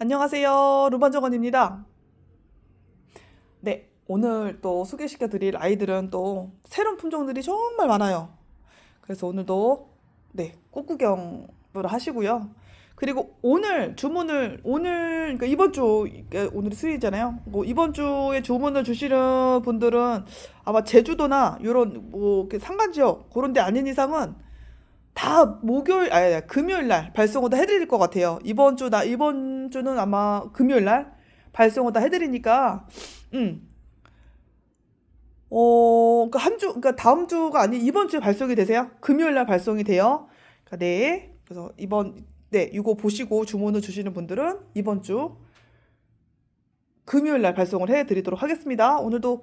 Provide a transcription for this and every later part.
안녕하세요. 루반정원입니다. 네, 오늘 또 소개시켜 드릴 아이들은 또 새로운 품종들이 정말 많아요. 그래서 오늘도 꽃 구경을 하시고요. 그리고 오늘 주문을 그러니까 이번 주 그러니까 오늘이 수요일이잖아요. 뭐 이번 주에 주문을 주시는 분들은 아마 제주도나 이런 뭐 산간 지역 그런 데 아닌 이상은 다 목요일 아니 금요일 날 발송을 다 해드릴 것 같아요. 이번 주는 아마 금요일 날 발송을 다 해드리니까 음. 그러니까 그러니까 다음 주가 아닌 이번 주에 발송이 되세요. 금요일 날 발송이 돼요. 그러니까 네. 그래서 이거 보시고 주문을 주시는 분들은 이번 주 금요일 날 발송을 해드리도록 하겠습니다. 오늘도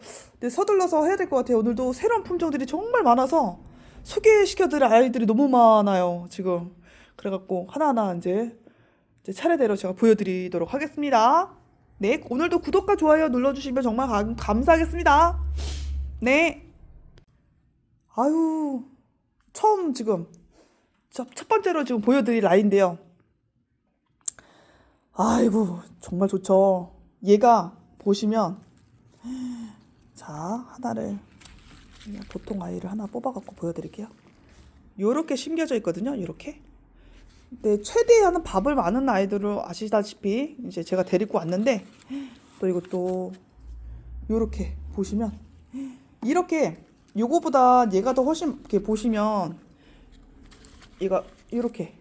서둘러서 해야 될 것 같아요. 오늘도 새로운 품종들이 정말 많아서 소개시켜드릴 아이들이 너무 많아요, 지금. 그래갖고 하나하나 이제 차례대로 제가 보여드리도록 하겠습니다. 네, 오늘도 구독과 좋아요 눌러주시면 정말 감사하겠습니다. 네. 아유, 처음 지금 첫 번째로 지금 보여드릴 아이인데요. 아이고, 정말 좋죠. 얘가 보시면 자, 하나를 그냥 보통 아이를 하나 뽑아갖고 보여드릴게요. 요렇게 심겨져 있거든요. 요렇게. 근데 최대한 밥을 많은 아이들을 아시다시피 이제 제가 데리고 왔는데 또 이것도 요렇게 보시면 이렇게 요거보다 얘가 더 훨씬 이렇게 보시면 얘가 이렇게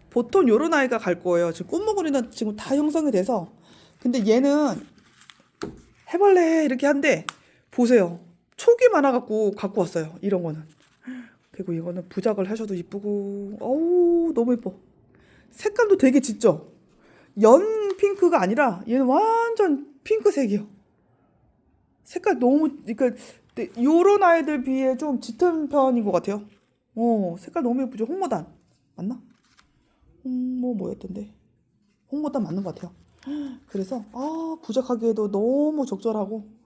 보통 요런 아이가 갈 거예요. 지금 꽃모구리는 지금 다 형성이 돼서 근데 얘는 해볼래 이렇게 한데 보세요. 촉이 많아갖고 갖고 왔어요. 이런 거는. 그리고 이거는 부작을 하셔도 이쁘고 어우 너무 예뻐. 색감도 되게 짙죠. 연 핑크가 아니라 얘는 완전 핑크색이요. 색깔 너무 그러니까 요런 아이들 비해 좀 짙은 편인 것 같아요. 색깔 너무 예쁘죠. 홍모단 맞나? 뭐였던데? 홍모단 맞는 것 같아요. 그래서 부작하기에도 너무 적절하고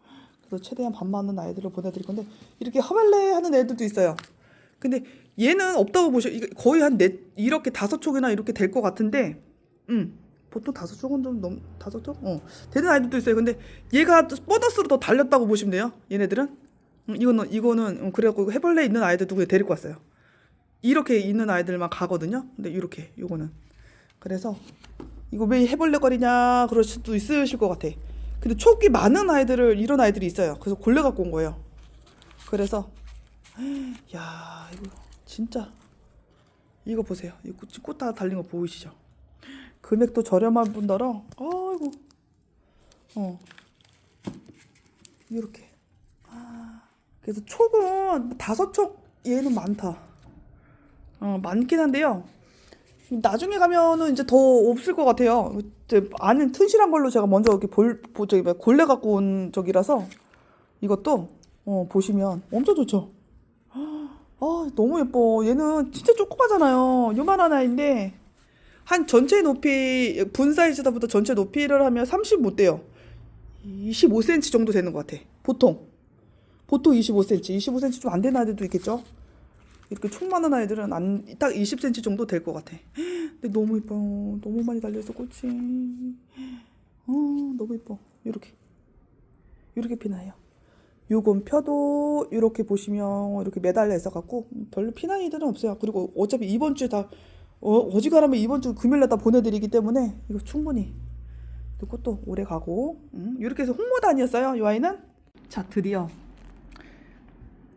그래서 최대한 밥 많은 아이들을 보내드릴 건데 이렇게 하멜레 하는 애들도 있어요. 근데 얘는 없다고 거의 한 이렇게 5촉이나 이렇게 될 것 같은데 보통 5촉은 좀 넘 5촉? 되는 아이들도 있어요. 근데 얘가 보너스로 더 달렸다고 보시면 돼요. 얘네들은 이거는 그래갖고 해벌레 있는 아이들도 그냥 데리고 왔어요. 이렇게 있는 아이들만 가거든요. 근데 이렇게 요거는 그래서 이거 왜 해벌레거리냐 그럴 수도 있으실 것 같아. 근데 촉이 많은 아이들을 이런 아이들이 있어요. 그래서 골래 갖고 온 거예요. 그래서 야 이거 진짜 이거 보세요. 이 꽃 다 달린 거 보이시죠? 금액도 저렴한 분더러 아이고 이렇게 그래서 촉은 5촉 얘는 많다. 많긴 한데요. 나중에 가면은 이제 더 없을 것 같아요. 안은 튼실한 걸로 제가 먼저 이렇게 골래 갖고 온 적이라서 이것도 보시면 엄청 좋죠. 너무 예뻐. 얘는 진짜 조그마잖아요. 요만한 아이인데 한 전체 높이 분 사이즈다보다 전체 높이를 하면 30 못 돼요. 25cm 정도 되는 것 같아. 보통 25cm, 25cm 좀 안 되는 아이들도 있겠죠. 이렇게 총 많은 아이들은 딱 20cm 정도 될 것 같아. 근데 너무 예뻐요. 너무 많이 달려있어 꽃이. 너무 예뻐. 이렇게 피나요. 요건 펴도 이렇게 보시면 이렇게 매달려 있어갖고 별로 피난 이들은 없어요. 그리고 어차피 이번 주에 다 어지간하면 이번 주 금요일날 다 보내드리기 때문에 이거 충분히 꽃도 오래 가고 이렇게 해서 홍모단이었어요. 이 아이는 자 드디어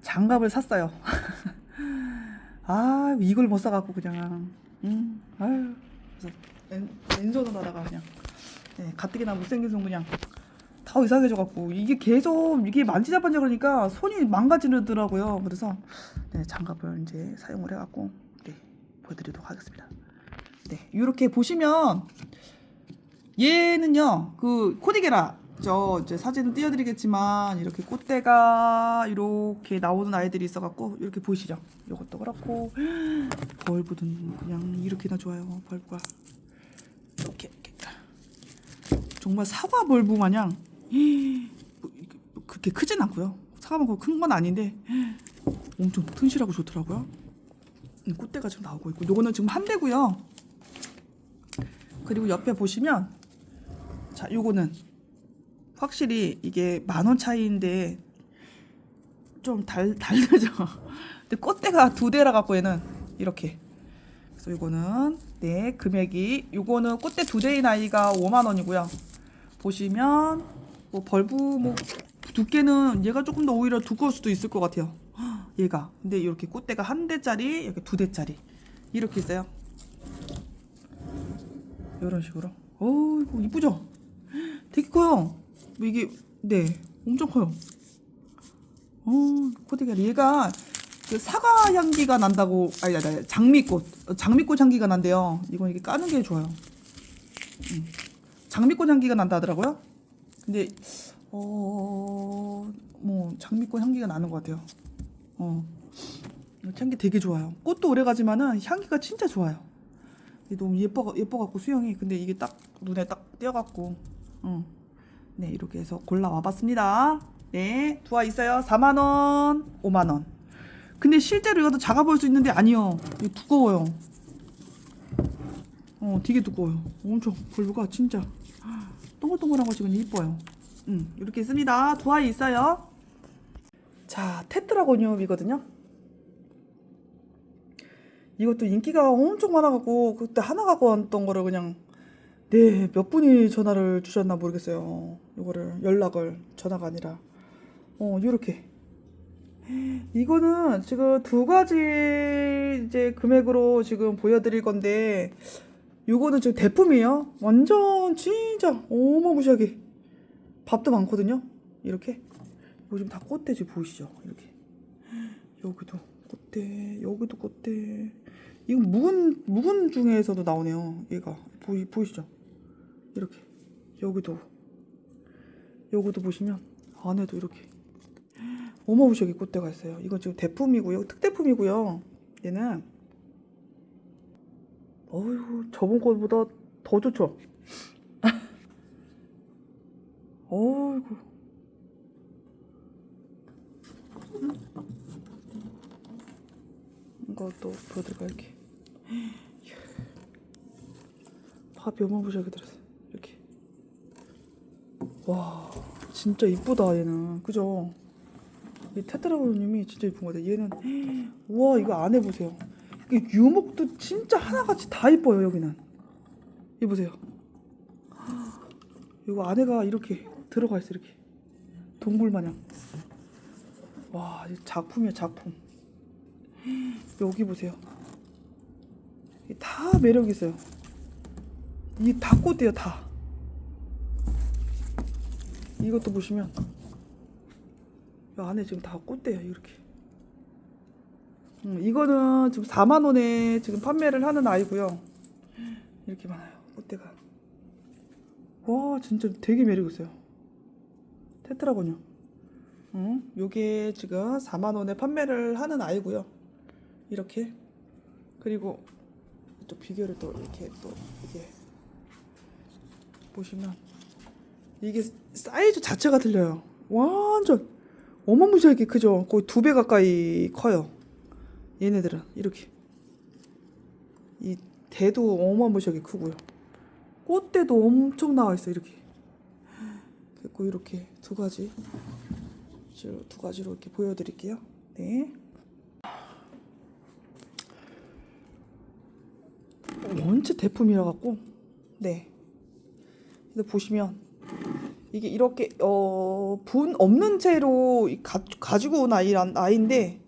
장갑을 샀어요. 이걸 못 사갖고 그냥 아유 그래서 왼손으로 하다가 그냥 가뜩이나 못생긴 손 그냥 다 이상해져갖고 이게 계속 이게 만지작만지작 그러니까 손이 망가지더라고요. 그래서 장갑을 이제 사용을 해갖고 보여드리도록 하겠습니다. 이렇게 보시면 얘는요 그 코디게라 이제 사진은 띄워드리겠지만 이렇게 꽃대가 이렇게 나오는 아이들이 있어갖고 이렇게 보이시죠? 이것도 그렇고 벌브는 그냥 이렇게나 좋아요. 벌브가 이렇게 정말 사과 벌브 마냥 그렇게 크진 않고요. 사과만큼 큰 건 아닌데 엄청 튼실하고 좋더라고요. 꽃대가 지금 나오고 있고 요거는 지금 한 대고요. 그리고 옆에 보시면 자, 요거는 확실히 이게 10,000원 차이인데 좀 다르죠. 근데 꽃대가 2대라 갖고 얘는 이렇게. 그래서 요거는 네, 금액이 요거는 꽃대 2대인 아이가 50,000원이고요. 보시면 뭐 벌브 뭐 두께는 얘가 조금 더 오히려 두꺼울 수도 있을 것 같아요. 얘가. 근데 이렇게 꽃대가 1대짜리, 이렇게 2대짜리 이렇게 있어요. 이런 식으로. 이거 이쁘죠? 되게 커요. 뭐 이게 네, 엄청 커요. 꽃대가 얘가 그 사과 향기가 난다고 아니 장미꽃 향기가 난대요. 이건 이게 까는 게 좋아요. 장미꽃 향기가 난다 하더라고요. 근데 뭐 장미꽃 향기가 나는 것 같아요. 향기 되게 좋아요. 꽃도 오래 가지만은 향기가 진짜 좋아요. 너무 예뻐갖고 수영이. 근데 이게 딱 눈에 딱 띄어갖고 네, 이렇게 해서 골라와봤습니다. 네, 두아 있어요. 40,000원, 50,000원. 근데 실제로 이것도 작아 보일 수 있는데 아니요. 이거 두꺼워요. 되게 두꺼워요. 엄청 벌브가 진짜 동글동글한 거 지금 이뻐요. 이렇게 있습니다. 두 아이 있어요. 자, 테트라고니움이거든요. 이것도 인기가 엄청 많아갖고 그때 하나 갖고 왔던 거를 그냥 네, 몇 분이 전화를 주셨나 모르겠어요. 이거를 연락을 전화가 아니라 요렇게. 이거는 지금 2가지 이제 금액으로 지금 보여드릴 건데 요거는 지금 대품이에요. 완전 진짜 어마무시하게 밥도 많거든요. 이렇게 요즘 다 꽃대지 보이시죠? 이렇게 여기도 꽃대, 여기도 꽃대. 이건 묵은 중에서도 나오네요. 얘가 보이시죠? 이렇게 여기도 요거도 보시면 안에도 이렇게 어마무시하게 꽃대가 있어요. 이건 지금 대품이고요. 특대품이고요. 얘는 저번 거보다 더 좋죠? 어이구. 이것도 보여드릴까 이렇게. 밥이 어마무시하게 들었어요. 이렇게. 와, 진짜 이쁘다 얘는. 그죠? 이 테트라고님이 진짜 이쁜 것 같아요. 얘는 우와, 이거 안에 보세요. 이게 유목도 진짜 하나같이 다 이뻐요. 여기는 이 보세요. 이거 안에가 이렇게 들어가 있어. 이렇게 동굴 마냥. 와, 작품이야 작품. 여기 보세요. 다 매력 있어요. 이 다 꽃이에요 다. 이것도 보시면 이 안에 지금 다 꽃대요 이렇게. 이거는 지금 40,000원에 지금 판매를 하는 아이고요. 이렇게 많아요 꽃대가. 와, 진짜 되게 매력 있어요. 테트라고요. 요게 지금 40,000원에 판매를 하는 아이고요. 이렇게. 그리고 또 비교를 또 이렇게 또 이게 보시면 이게 사이즈 자체가 틀려요. 완전 어마무시하게 크죠. 거의 2배 가까이 커요. 얘네들은 이렇게. 이 대도 어마무시하게 크고요. 꽃대도 엄청 나와 있어요. 이렇게. 그리고 이렇게 두 가지로 이렇게 보여드릴게요. 네. 원체 대품이라 갖고 네. 근데 보시면 이게 이렇게 분 없는 채로 가지고 온 아이인데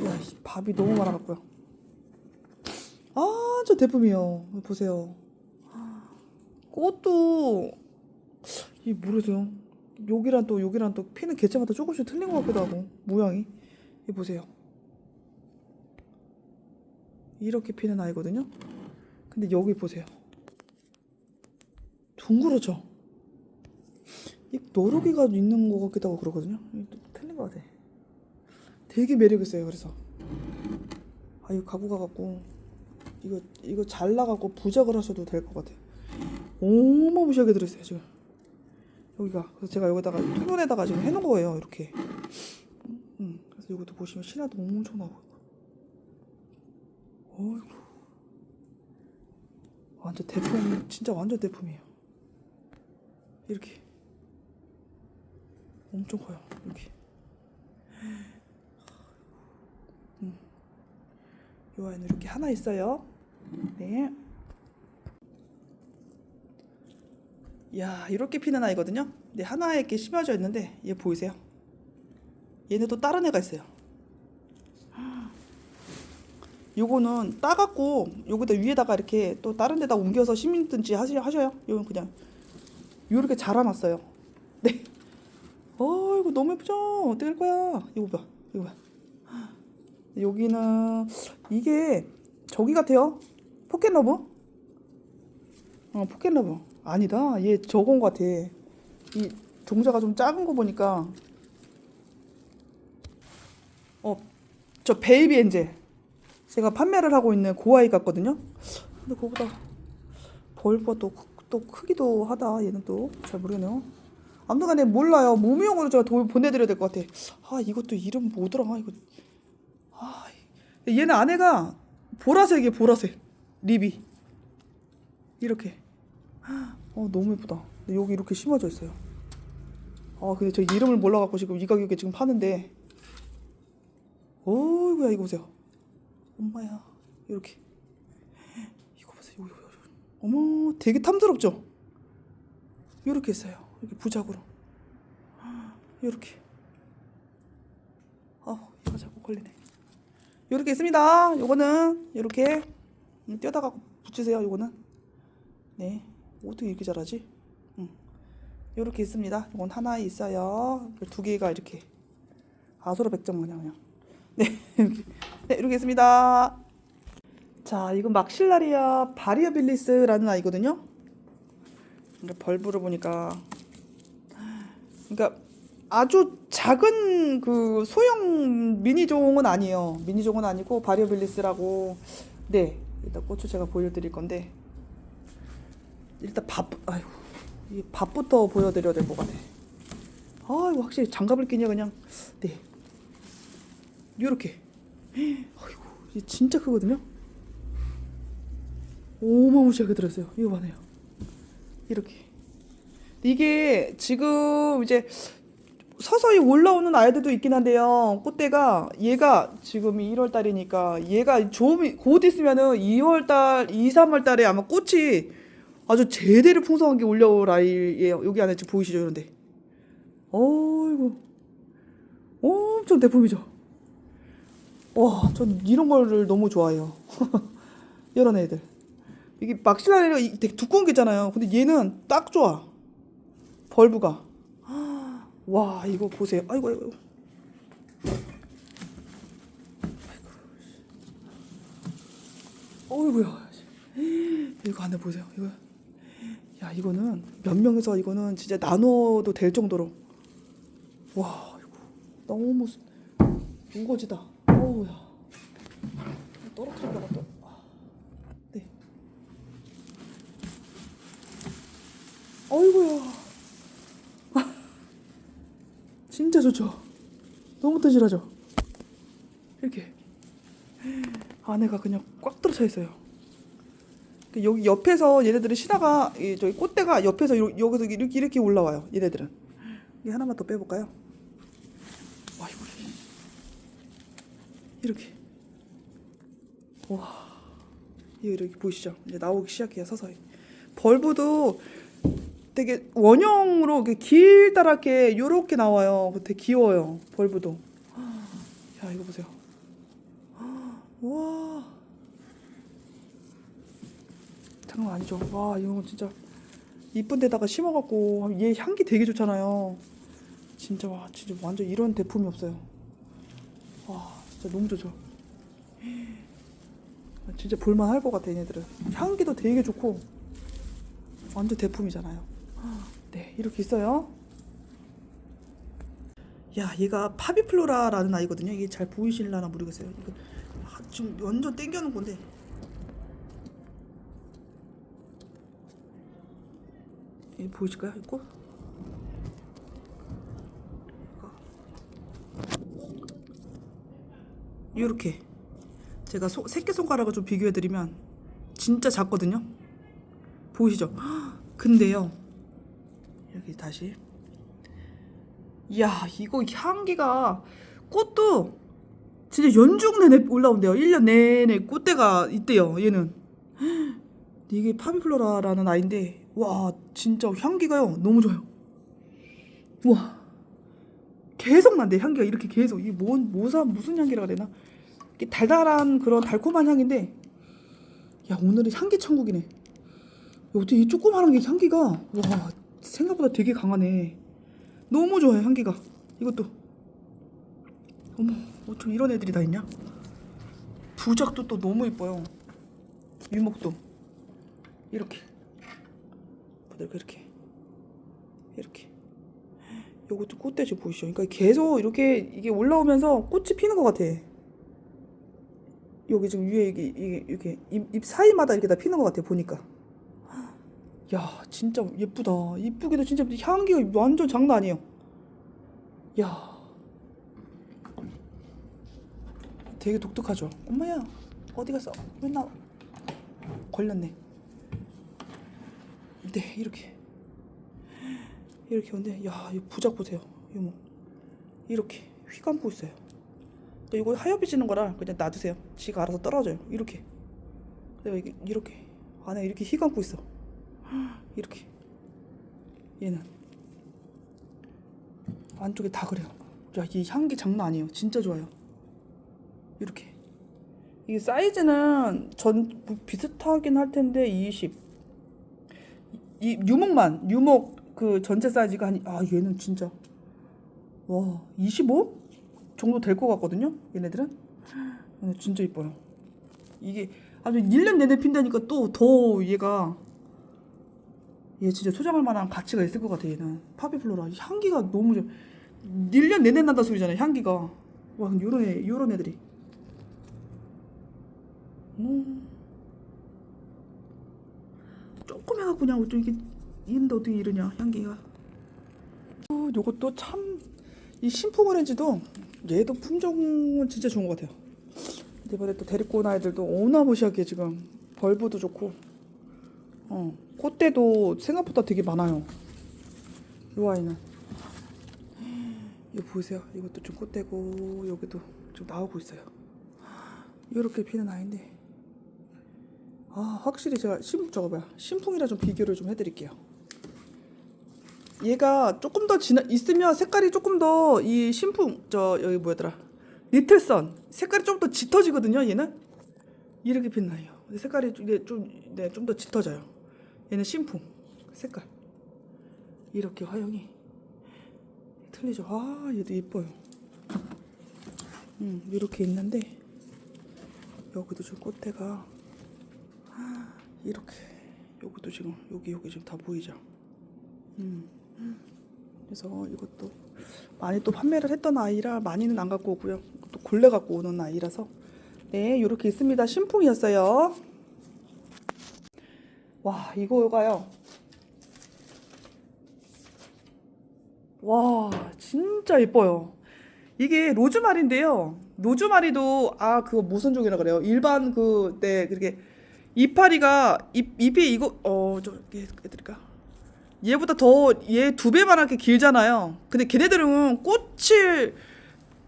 야, 밥이 너무 많아갖고요. 아, 저 대품이요. 보세요. 꽃도 이 모르세요. 여기랑 또 피는 개체마다 조금씩 틀린 것 같기도 하고 모양이. 이 보세요. 이렇게 피는 아이거든요. 근데 여기 보세요. 둥그렇죠? 이 노루기가 있는 것 같기도 하고 그러거든요. 틀린 것 같아. 되게 매력있어요. 그래서 이거 갖고 가갖고 이거 잘라갖고 부작을 하셔도 될 것 같아요. 어마무시하게 들어있어요 지금 여기가. 그래서 제가 여기다가 토론에다가 지금 해놓은 거예요 이렇게. 그래서 이것도 보시면 신화도 엄청 나오고. 어이구. 완전 대품, 진짜 완전 대품이에요. 이렇게 엄청 커요. 여기. 요 아이는 이렇게 하나 있어요. 네. 야, 이렇게 피는 아이거든요. 근데 하나에 이렇게 심어져 있는데 얘 보이세요? 얘는 또 다른 애가 있어요. 요거는 따갖고 요거다 위에다가 이렇게 또 다른 데다 옮겨서 심든지 하셔요. 요건 그냥 요렇게 자라났어요. 네. 이거 너무 예쁘죠? 어떻게 할 거야? 이거 봐. 이거 봐. 여기는 이게 저기 같아요. 포켓러브? 포켓러브. 아니다. 얘 저건 것 같아. 이 종자가 좀 작은 거 보니까 저 베이비 엔젤. 제가 판매를 하고 있는 그 아이 같거든요. 근데 그거보다 벌브가 또 크기도 하다. 얘는 또 잘 모르겠네요. 아무튼간에 몰라요. 모미용으로 제가 보내드려야 될 것 같아. 이것도 이름 뭐더라? 이거. 얘는 안에가 보라색이에요. 보라색 립이 이렇게. 너무 예쁘다. 근데 여기 이렇게 심어져 있어요. 근데 저 이름을 몰라갖고 지금 이 가격에 지금 파는데. 어이구야, 이거 보세요. 엄마야, 이렇게. 이거 보세요. 여기. 어머, 되게 탐스럽죠? 이렇게 있어요. 이렇게 부작으로. 이렇게. 이거 자꾸 걸리네. 이렇게 있습니다. 요거는 이렇게 떼다가 붙이세요. 요거는. 네. 어떻게 이렇게 잘하지? 이렇게 있습니다. 이건 하나 있어요. 두 개가 이렇게 아수라백점 그냥. 네, 이렇게. 네, 이렇게 있습니다. 자, 이건 막실라리아 바리어빌리스라는 아이거든요. 벌브를 보니까, 그러니까 아주 작은 그 소형 미니종은 아니에요. 미니종은 아니고 바리어빌리스라고. 네, 일단 고추 제가 보여드릴 건데, 일단 이 밥부터 보여드려야 될 것 같아. 이거 확실히 장갑을 끼냐 그냥. 네, 이렇게. 아이고, 이게 진짜 크거든요. 어마무시하게 들었어요. 이거 봐요. 이렇게. 이게 지금 이제 서서히 올라오는 아이들도 있긴 한데요. 꽃대가 얘가 지금 1월 달이니까 얘가 좀 곧 있으면은 2월 달, 2, 3월 달에 아마 꽃이 아주 제대로 풍성하게 올라올 아이예요. 여기 안에 지금 보이시죠? 이런데. 어이구. 엄청 대품이죠. 와, 전 이런 거를 너무 좋아해요. 이런 애들. 이게 막실라리가 되게 두꺼운 게 있잖아요. 근데 얘는 딱 좋아. 벌브가. 와, 이거 보세요. 아이고. 어이구야. 이거 안에 보세요. 이거. 야, 이거는 몇 명에서 이거는 진짜 나눠도 될 정도로. 와, 이거 너무 우거지다. 어우야. 떨어뜨리려고 또. 네. 어이구야. 진짜 좋죠. 너무 튼실하죠. 이렇게 안에가 그냥 꽉 들어차 있어요. 여기 옆에서 얘네들은 신화가 저기 꽃대가 옆에서 여기서 이렇게 올라와요. 얘네들은. 이게 하나만 더 빼볼까요? 와, 이거 이렇게. 와, 이렇게 보이시죠? 이제 나오기 시작해요. 서서히. 벌브도 되게 원형으로 이렇게 길다랗게 요렇게 나와요. 되게 귀여워요. 벌브도. 야, 이거 보세요. 와, 장난 아니죠. 와, 이거 진짜 이쁜 데다가 심어갖고 얘 향기 되게 좋잖아요. 진짜 완전 이런 대품이 없어요. 와, 진짜 너무 좋죠. 진짜 볼만할 것 같아. 얘네들은 향기도 되게 좋고 완전 대품이잖아요. 네, 이렇게 있어요. 야, 얘가 파비플로라라는 아이거든요. 이게 잘 보이실라나 모르겠어요. 이거 지금 완전 땡겨놓은 건데. 이 보이실까요? 이 꽃? 이렇게 제가 새끼손가락을 좀 비교해드리면 진짜 작거든요. 보이시죠? 근데요, 여기 다시, 이야, 이거 향기가, 꽃도 진짜 연중 내내 올라온대요. 1년 내내 꽃대가 있대요, 얘는. 이게 파비플로라라는 아이인데, 와, 진짜 향기가요, 너무 좋아요. 와, 계속 난대, 향기가 이렇게 계속. 이게 무슨 향기라고 해야 되나? 이게 달달한 그런 달콤한 향인데, 야, 오늘은 향기 천국이네. 어떻게 이 조그마한 게 향기가, 와, 생각보다 되게 강하네. 너무 좋아요, 향기가. 이것도. 어머, 어쩜 이런 애들이 다 있냐? 부작도 또 너무 이뻐요. 유목도 이렇게 부들게 이렇게. 요것도 꽃대지 보이시죠? 그러니까 계속 이렇게 이게 올라오면서 꽃이 피는 것 같아. 여기 지금 위에 이게 이렇게 잎 사이마다 이렇게 다 피는 것 같아 보니까. 야, 진짜 예쁘다. 이쁘기도 진짜 향기가 완전 장난 아니에요. 야, 되게 독특하죠. 엄마야, 어디 갔어? 맨날 걸렸네. 네, 이렇게 오는데, 야, 이 부작 보세요. 이거 뭐 이렇게 휘 감고 있어요. 이거 하엽이 지는 거라 그냥 놔두세요. 지가 알아서 떨어져요. 이렇게. 내가 이렇게 안에 이렇게 휘 감고 있어. 이렇게. 얘는 안쪽에 다 그래요. 야, 이 향기 장난 아니에요. 진짜 좋아요. 이렇게. 이게 사이즈는 비슷하긴 할 텐데 20. 이 유목 그 전체 사이즈가 얘는 진짜 와, 25 정도 될 것 같거든요. 얘네들은 진짜 이뻐요. 이게 아주 1년 내내 핀다니까 또 더 얘 진짜 소장할 만한 가치가 있을 것 같아. 얘는 파비플로라 향기가 너무 좋아. 1년 내내 난다 소리잖아요, 향기가. 와, 요런 애들이. 조금 해갖고 그냥 좀 이게 있는데 어떻게 이러냐, 향기가. 요것도 참, 이 신풍 오렌지도 얘도 품종은 진짜 좋은 것 같아요. 이번에 또 데리고 온 아이들도 어마무시하게 지금 벌브도 좋고, 꽃대도 생각보다 되게 많아요. 이 아이는 이거 보이세요? 이것도 좀 꽃대고 여기도 좀 나오고 있어요. 이렇게 피는 아이인데, 확실히 제가 신풍이라 좀 비교를 좀 해드릴게요. 얘가 조금 더 있으면 색깔이 조금 더 이 신풍 여기 뭐였더라, 리틀선 색깔이 좀 더 짙어지거든요. 얘는 이렇게 핀 아이예요. 색깔이 이게 좀 더 짙어져요. 얘는 신풍 색깔 이렇게 화형이 틀리죠. 얘도 예뻐요. 이렇게 있는데 여기도 좀 꽃대가 이렇게, 여기도 지금 여기 지금 다 보이죠. 그래서 이것도 많이 또 판매를 했던 아이라 많이는 안 갖고 오고요. 또 골래 갖고 오는 아이라서 네, 이렇게 있습니다. 신풍이었어요. 와, 이거가요. 와, 진짜 예뻐요. 이게 로즈마리인데요. 로즈마리도 그거 무슨 종이라 그래요? 일반 그렇게 이파리가 잎이 이거 좀 해드릴까? 얘보다 더 얘 2배만하게 길잖아요. 근데 걔네들은 꽃을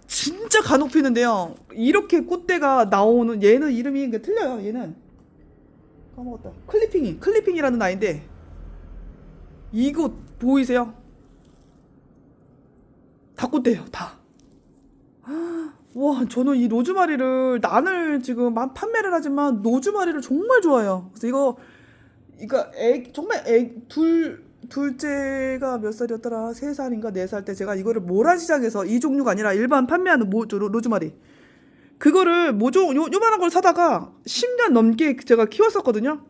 진짜 간혹 피는데요. 이렇게 꽃대가 나오는, 얘는 이름이 틀려요. 얘는 까먹었다. 클리핑이라는 아이인데, 이거 보이세요? 다 꽃대예요, 다. 와, 저는 이 로즈마리를 난을 지금 판매를 하지만 로즈마리를 정말 좋아해요. 그래서 이거 정말 둘째가 몇 살이었더라? 3살인가 4살 때 제가 이거를 모란시장에서, 이 종류가 아니라 일반 판매하는 로즈마리, 그거를 요만한 걸 사다가 10년 넘게 제가 키웠었거든요.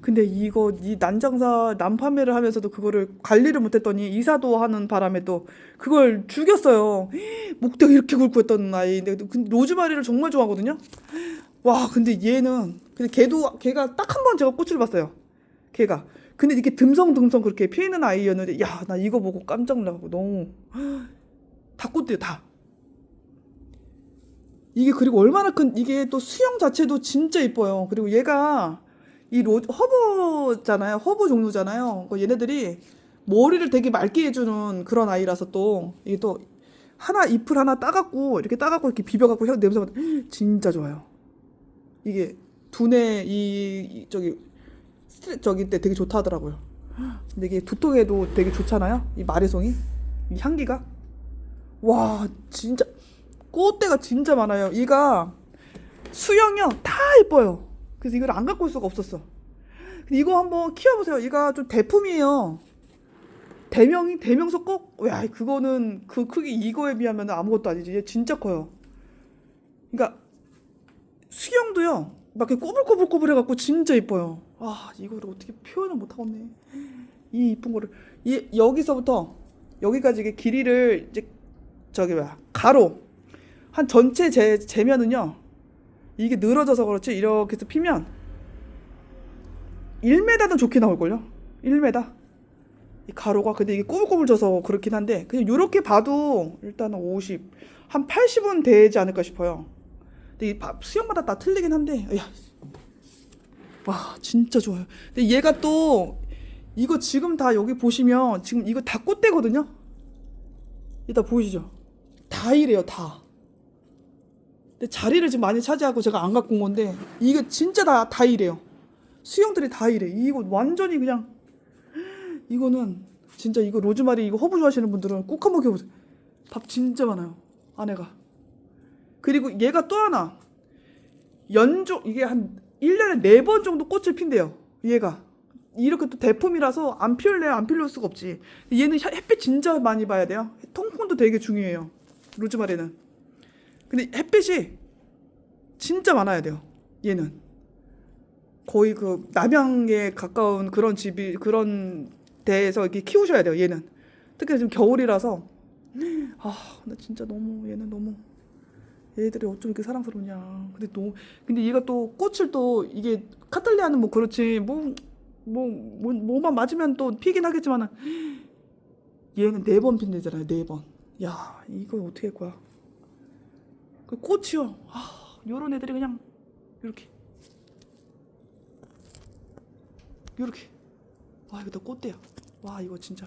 근데 이 난 판매를 하면서도 그거를 관리를 못했더니 이사도 하는 바람에 또 그걸 죽였어요. 목대가 이렇게 굵고 했던 아이인데, 로즈마리를 정말 좋아하거든요. 와, 근데 걔가 딱 한 번 제가 꽃을 봤어요. 걔가. 근데 이렇게 듬성듬성 그렇게 피는 아이였는데, 야, 나 이거 보고 깜짝 놀라고 너무 다 꽃대요, 다. 이게 그리고 얼마나 큰 이게 또 수영 자체도 진짜 이뻐요. 그리고 얘가 이 허브잖아요. 허브 종류잖아요. 얘네들이 머리를 되게 맑게 해주는 그런 아이라서 또 이게 또 하나 잎을 하나 따갖고 이렇게 비벼갖고 향 냄새 맡 진짜 좋아요. 이게 두뇌 저기 스트레스 저기 때 되게 좋다 하더라고요. 근데 이게 두통에도 되게 좋잖아요. 이 마레송이 이 향기가 와 진짜 꽃대가 진짜 많아요. 얘가 수영이요 다 예뻐요. 그래서 이걸 안 갖고 올 수가 없었어. 근데 이거 한번 키워보세요. 얘가 좀 대품이에요. 대명소 꼭, 야, 그거는 그 크기 이거에 비하면 아무것도 아니지. 얘 진짜 커요. 그러니까 수영도요, 막 이렇게 꼬불꼬불꼬불 해갖고 진짜 이뻐요. 아, 이거를 어떻게 표현을 못 하겠네. 이 이쁜 거를. 여기서부터 여기까지 이게 길이를 이제 가로 한 전체 재면은요, 이게 늘어져서 그렇지 이렇게 해서 피면 1m는 좋게 나올걸요. 1m. 이 가로가 근데 이게 꼬불꼬불져서 그렇긴 한데 그냥 이렇게 봐도 일단은 50, 한 80은 되지 않을까 싶어요. 근데 이 수영마다 다 틀리긴 한데, 야, 와 진짜 좋아요. 근데 얘가 또 이거 지금 다 여기 보시면 지금 이거 다 꽃대거든요. 이따 보이시죠? 다 이래요 다. 근데 자리를 지금 많이 차지하고 제가 안 갖고 온 건데 이거 진짜 다 이래요. 수영들이 다 이래. 이거 완전히 그냥 이거는 진짜 이거 로즈마리 이거 허브 좋아하시는 분들은 꼭 한번 키워보세요. 밥 진짜 많아요 안에가. 그리고 얘가 또 하나 이게 한 1년에 4번 정도 꽃을 핀대요. 얘가 이렇게 또 대품이라서 안 피울 수가 없지. 얘는 햇빛 진짜 많이 봐야 돼요. 통풍도 되게 중요해요 로즈마리는. 근데 햇빛이 진짜 많아야 돼요. 얘는 거의 그 남양에 가까운 그런 그런 데에서 이렇게 키우셔야 돼요. 얘는 특히 지금 겨울이라서 나 진짜 얘는 너무 얘들이 어쩜 이렇게 사랑스럽냐. 근데 얘가 또 꽃을 또 이게 카틀리아는 뭐 그렇지 뭐만 맞으면 또 피긴 하겠지만은 얘는 4번 핀대잖아요. 4번. 야 이거 어떻게 할 거야. 그 꽃이요. 요런 애들이 그냥 이렇게 이거 다 꽃대야. 와 이거 진짜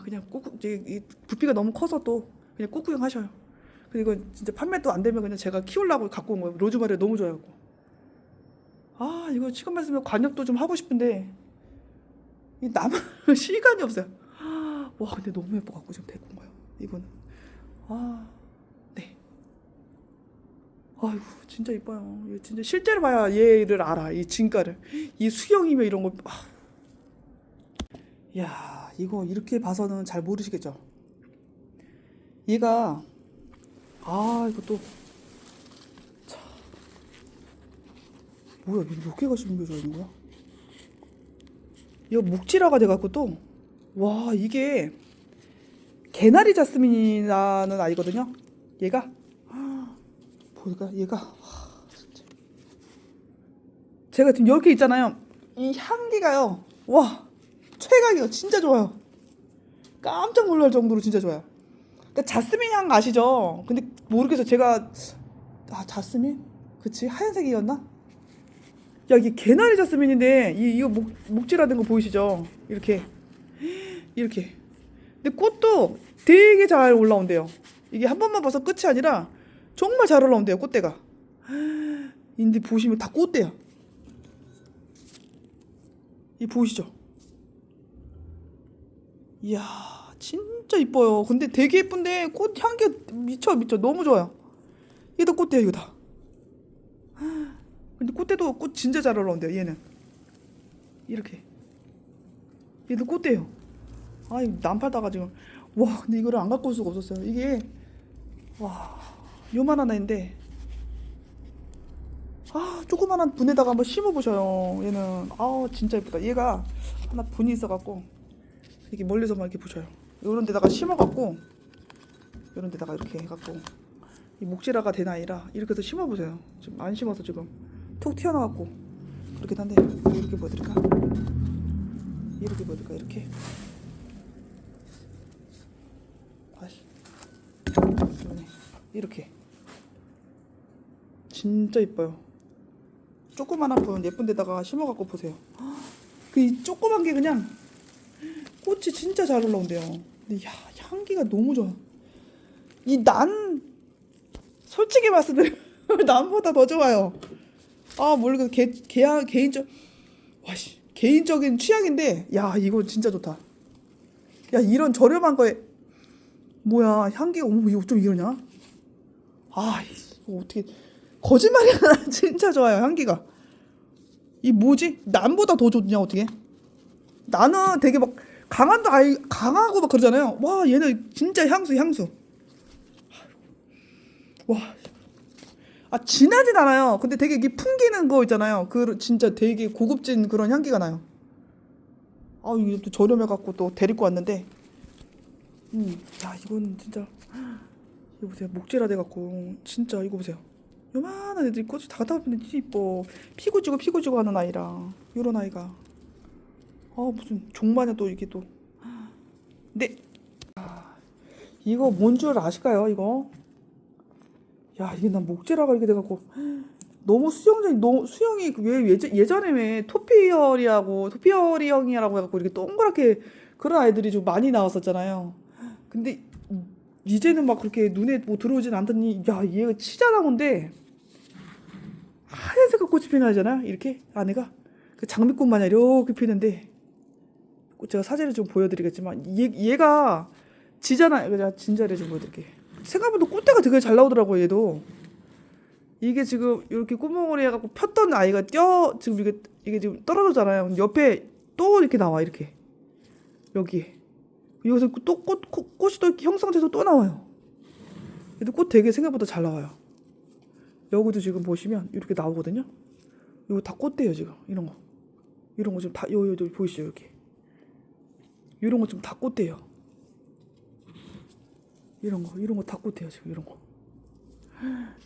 그냥 이 부피가 너무 커서 또 그냥 꾹꾹 하셔요. 그리고 진짜 판매도 안 되면 그냥 제가 키우려고 갖고 온 거예요. 로즈마리 너무 좋아하고. 이거 시간 말씀에 관엽도 좀 하고 싶은데 이 남은 시간이 없어요. 와 근데 너무 예뻐 갖고 지금 데리고 온 거예요. 이거는 네. 아이고 진짜 이뻐요. 이거 진짜 실제로 봐야 얘를 알아. 이 진가를. 이 수영이며 이런 거. 야 이거 이렇게 봐서는 잘 모르시겠죠. 얘가 이것도 자 뭐야 이거 몇 개가 심겨져 있는 거야. 이거 묵지라가 돼갖고 또 와 이게 개나리 자스민이라는 아이거든요. 얘가 보니까 얘가 진짜. 제가 지금 이렇게 있잖아요. 이 향기가요 와 최강이에요. 진짜 좋아요. 깜짝 놀랄 정도로 진짜 좋아요. 그러니까 자스민 향 아시죠? 근데 모르겠어. 제가 자스민? 그치 하얀색이었나? 야 이게 개나리 자스민인데 이거 목질하는 거 보이시죠? 이렇게 근데 꽃도 되게 잘 올라온대요. 이게 한 번만 봐서 끝이 아니라 정말 잘 올라온대요 꽃대가. 근데 보시면 다 꽃대야. 이 보이시죠? 이야 진짜 이뻐요. 근데 되게 예쁜데 꽃 향기가 미쳐 너무 좋아요. 이게 다 꽃대야 이거 다. 근데 꽃대도 꽃 진짜 잘 올라온대요 얘는. 이렇게 얘도 꽃대요. 이거 난팔다가 지금 와 근데 이거를 안 갖고 올 수가 없었어요. 이게 와 요만한 애인데 조그만한 분에다가 한번 심어보셔요. 얘는 진짜 예쁘다. 얘가 하나 분이 있어갖고 이렇게 멀리서만 이렇게 보셔요. 요런 데다가 심어갖고 요런 데다가 이렇게 해갖고 이 목질화가 된 아이라 이렇게 해서 심어보세요. 지금 안 심어서 지금 톡 튀어나왔고 그렇긴 한데 이렇게 보여드릴까? 이렇게 다시 이렇게 진짜 이뻐요. 조그만한 분 예쁜 데다가 심어갖고 보세요. 그 이 조그만 게 그냥 꽃이 진짜 잘 올라온대요. 근데 야, 향기가 너무 좋아. 이 난 솔직히 말씀드리면 난보다 더 좋아요. 아 모르겠어. 개인적 와씨 개인적인 취향인데 야 이거 진짜 좋다. 야 이런 저렴한 거에 뭐야 향기가 어머 이거 좀 이러냐? 아 이거 어떻게 거짓말이야. 진짜 좋아요 향기가. 이 뭐지? 난보다 더 좋냐 어떻게? 나는 되게 막 강한도 아이 강하고 막 그러잖아요. 와 얘는 진짜 향수. 와. 아 진하진 않아요. 근데 되게 이게 풍기는 거 있잖아요. 그 진짜 되게 고급진 그런 향기가 나요. 아 이게 또 저렴해 갖고 또 데리고 왔는데, 야 이건 진짜 이거 보세요. 목재라 돼 갖고 진짜 이거 보세요. 요만한 애들이 꽃이 다 갖다 피는데 이뻐. 피고 지고 하는 아이랑 요런 아이가 무슨 종마냐 또 이게 또. 근데 이거 뭔 줄 아실까요 이거? 야 이게 난 목재라가 이렇게 돼갖고 너무 수영장이 너무 수영이 왜 예전에 왜 토피어리 형이라고 해갖고 이렇게 동그랗게 그런 아이들이 좀 많이 나왔었잖아요. 근데 이제는 막 그렇게 눈에 뭐 들어오진 않더니 야 얘가 치자나무인데 하얀색깔 꽃이 피는 아이잖아요. 이렇게 안에가 그 장미꽃 마냥 이렇게 피는데 제가 사진을 좀 보여드리겠지만 얘가 지잖아요. 제가 진짜를 좀 보여드릴게요. 생각보다 꽃대가 되게 잘 나오더라고요. 얘도 이게 지금 이렇게 꽃몽울이 해갖고 폈던 아이가 지금 이게 지금 떨어졌잖아요. 옆에 또 이렇게 나와 이렇게 여기 여기서 또 꽃이 또 이렇게 형성돼서 또 나와요. 얘도 꽃 되게 생각보다 잘 나와요. 여기도 지금 보시면 이렇게 나오거든요. 이거 다 꽃대예요 지금 이런 거 지금 다 요 보이시죠 이렇게 이런 거 지금 다 꽃대예요. 이런 거 다 꽃대요 지금 이런 거.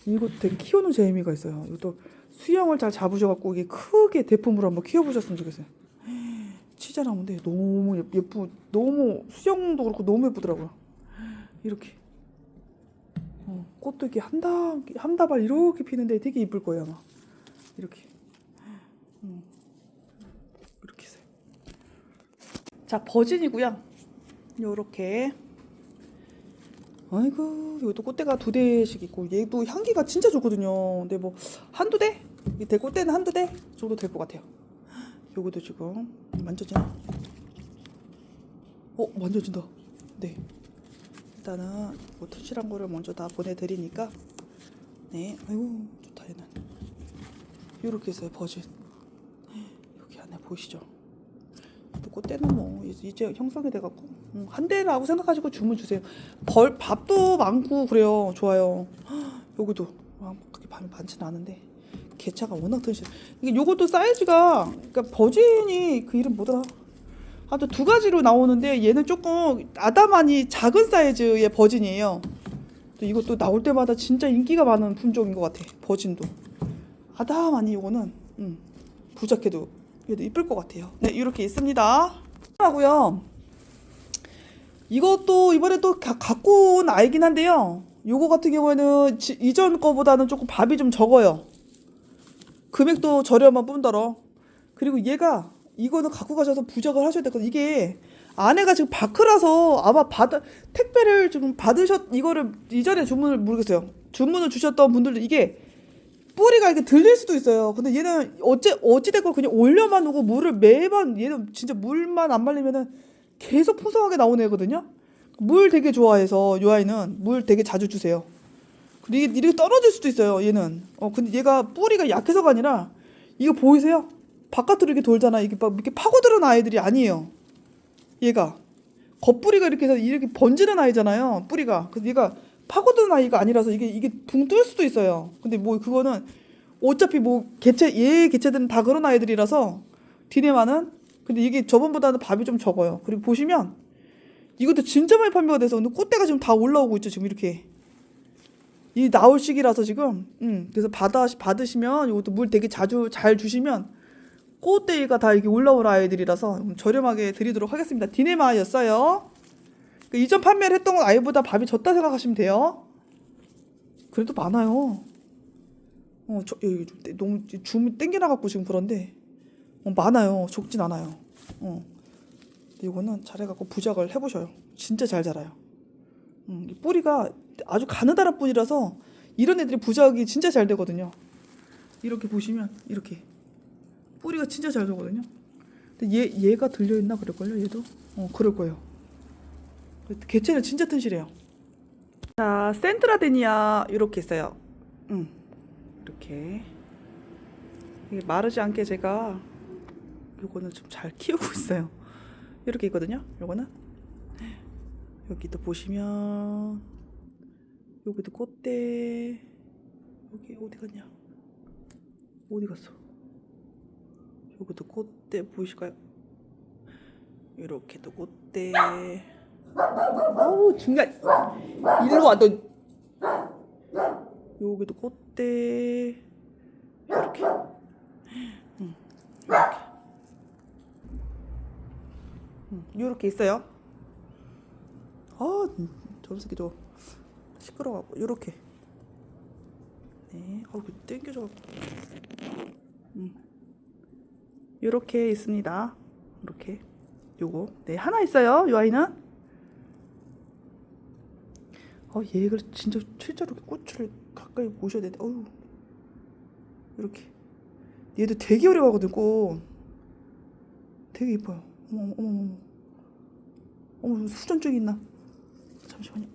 이거 되게 키우는 재미가 있어요. 이것도 수영을 잘 잡으셔갖고 이게 크게 대품으로 한번 키워보셨으면 좋겠어요. 치자나무인데 너무 너무 수영도 그렇고 너무 예쁘더라고요. 이렇게 꽃도 이렇게 한 다발 이렇게 피는데 되게 이쁠 거예요 아마. 이렇게 이렇게 해서. 자 버진이고요. 요렇게. 아이고 이것도 꽃대가 2대씩 있고 얘도 향기가 진짜 좋거든요. 근데 뭐 한두 대? 이 대꽃대는 한두 대 정도 될 것 같아요. 요것도 지금 만져지나? 만져진다. 네. 일단은 뭐 튼실한 거를 먼저 다 보내드리니까 네. 아이고 좋다 얘는. 요렇게 해서 버진. 여기 안에 보이시죠? 또 꽃대는 뭐 이제 형성이 돼갖고 한 대라고 생각하시고 주문 주세요. 밥도 많고 그래요. 좋아요. 여기도 그렇게 밤이 많지는 않은데 개차가 워낙 튼실. 이게 요것도 사이즈가 그러니까 버진이 그 이름 뭐더라? 아무튼 2가지로 나오는데 얘는 조금 아담하니 작은 사이즈의 버진이에요. 또 이것도 나올 때마다 진짜 인기가 많은 품종인 것 같아. 버진도 아담하니 요거는 부작해도 얘도 이쁠 것 같아요. 네 이렇게 있습니다. 하고요. 이것도 이번에 또 갖고 온 아이긴 한데요. 요거 같은 경우에는 이전 거보다는 조금 밥이 좀 적어요. 금액도 저렴한 뿐더러. 그리고 얘가 이거는 갖고 가셔서 부작을 하셔야 되거든요. 이게 안에가 지금 바크라서 아마 택배를 지금 이거를 이전에 주문을 모르겠어요. 주문을 주셨던 분들도 이게 뿌리가 이렇게 들릴 수도 있어요. 근데 얘는 어찌됐건 그냥 올려만 오고 물을 매번 얘는 진짜 물만 안 말리면은 계속 풍성하게 나오는 애거든요. 물 되게 좋아해서 요 아이는 물 되게 자주 주세요. 근데 이게 이렇게 떨어질 수도 있어요. 얘는. 근데 얘가 뿌리가 약해서가 아니라 이거 보이세요? 바깥으로 이렇게 돌잖아. 이게 막 이렇게 파고드는 아이들이 아니에요. 얘가 겉뿌리가 이렇게 해서 이렇게 번지는 아이잖아요. 뿌리가. 근데 얘가 파고드는 아이가 아니라서 이게 붕 뜰 수도 있어요. 근데 뭐 그거는 어차피 뭐 개체들은 다 그런 아이들이라서 디네마는. 근데 이게 저번보다는 밥이 좀 적어요. 그리고 보시면 이것도 진짜 많이 판매가 돼서 근데 꽃대가 지금 다 올라오고 있죠. 지금 이렇게 이 나올 시기라서 지금 그래서 받으시면 이것도 물 되게 자주 잘 주시면 꽃대가 다 이렇게 올라올 아이들이라서 저렴하게 드리도록 하겠습니다. 디네마였어요. 이전 판매를 했던 아이보다 밥이 적다 생각하시면 돼요. 그래도 많아요. 여기 너무 줌이 땡겨나갖고 지금 그런데 많아요. 적진 않아요. 근데 이거는 잘해갖고 부작을 해보셔요. 진짜 잘 자라요. 이 뿌리가 아주 가느다란 뿌리라서 이런 애들이 부작이 진짜 잘 되거든요. 이렇게 보시면 이렇게 뿌리가 진짜 잘 되거든요. 근데 얘가 들려있나 그럴걸요. 얘도 그럴 거예요. 개체는 진짜 튼실해요. 자, 센트라데니아 이렇게 있어요. 이렇게 이게 마르지 않게 제가 요거는 좀 잘 키우고 있어요. 이렇게 있거든요. 요거는 여기도 보시면 여기도 꽃대. 여기 어디 갔냐? 어디 갔어? 여기도 꽃대 보이실까요? 이렇게도 꽃대. 아우 중간 일로 와 너. 여기도 꽃대. 이렇게. 이렇게 있어요. 저런 새끼 저 시끄러워갖고 이렇게. 네, 땡겨져갖고. 이렇게 있습니다. 이렇게. 요거 네 하나 있어요. 이 아이는. 얘를 진짜 실제로 꽃을 가까이 보셔야 되는데. 이렇게. 얘도 되게 오래 가거든요. 되게 이뻐요. 어머 수전증 있나? 잠시만요.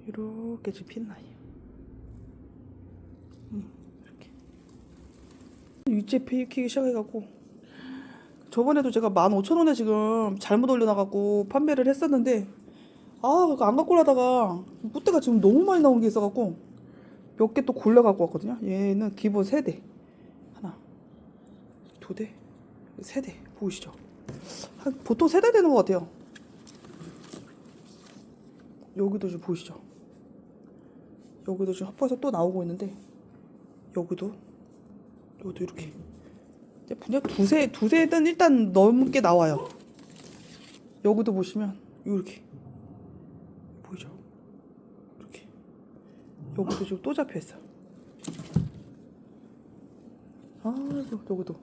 이렇게 지금 피는 아이예요. 이렇게 유채 피기 시작해갖고 저번에도 제가 15,000원에 지금 잘못 올려놔갖고 판매를 했었는데 그거 안 갖고 올라다가 꽃대가 지금 너무 많이 나온 게 있어갖고 몇 개 또 골라갖고 왔거든요. 얘는 기본 3대 하나 2대 3대 보이시죠? 보통 3대 되는 것 같아요. 여기도 지금 보이시죠? 여기도 지금 합해서 또 나오고 있는데 여기도 이렇게 분명 두세든 일단 넘게 나와요. 여기도 보시면 이렇게 보이죠? 이렇게 여기도 지금 또 잡혀 있어. 여기도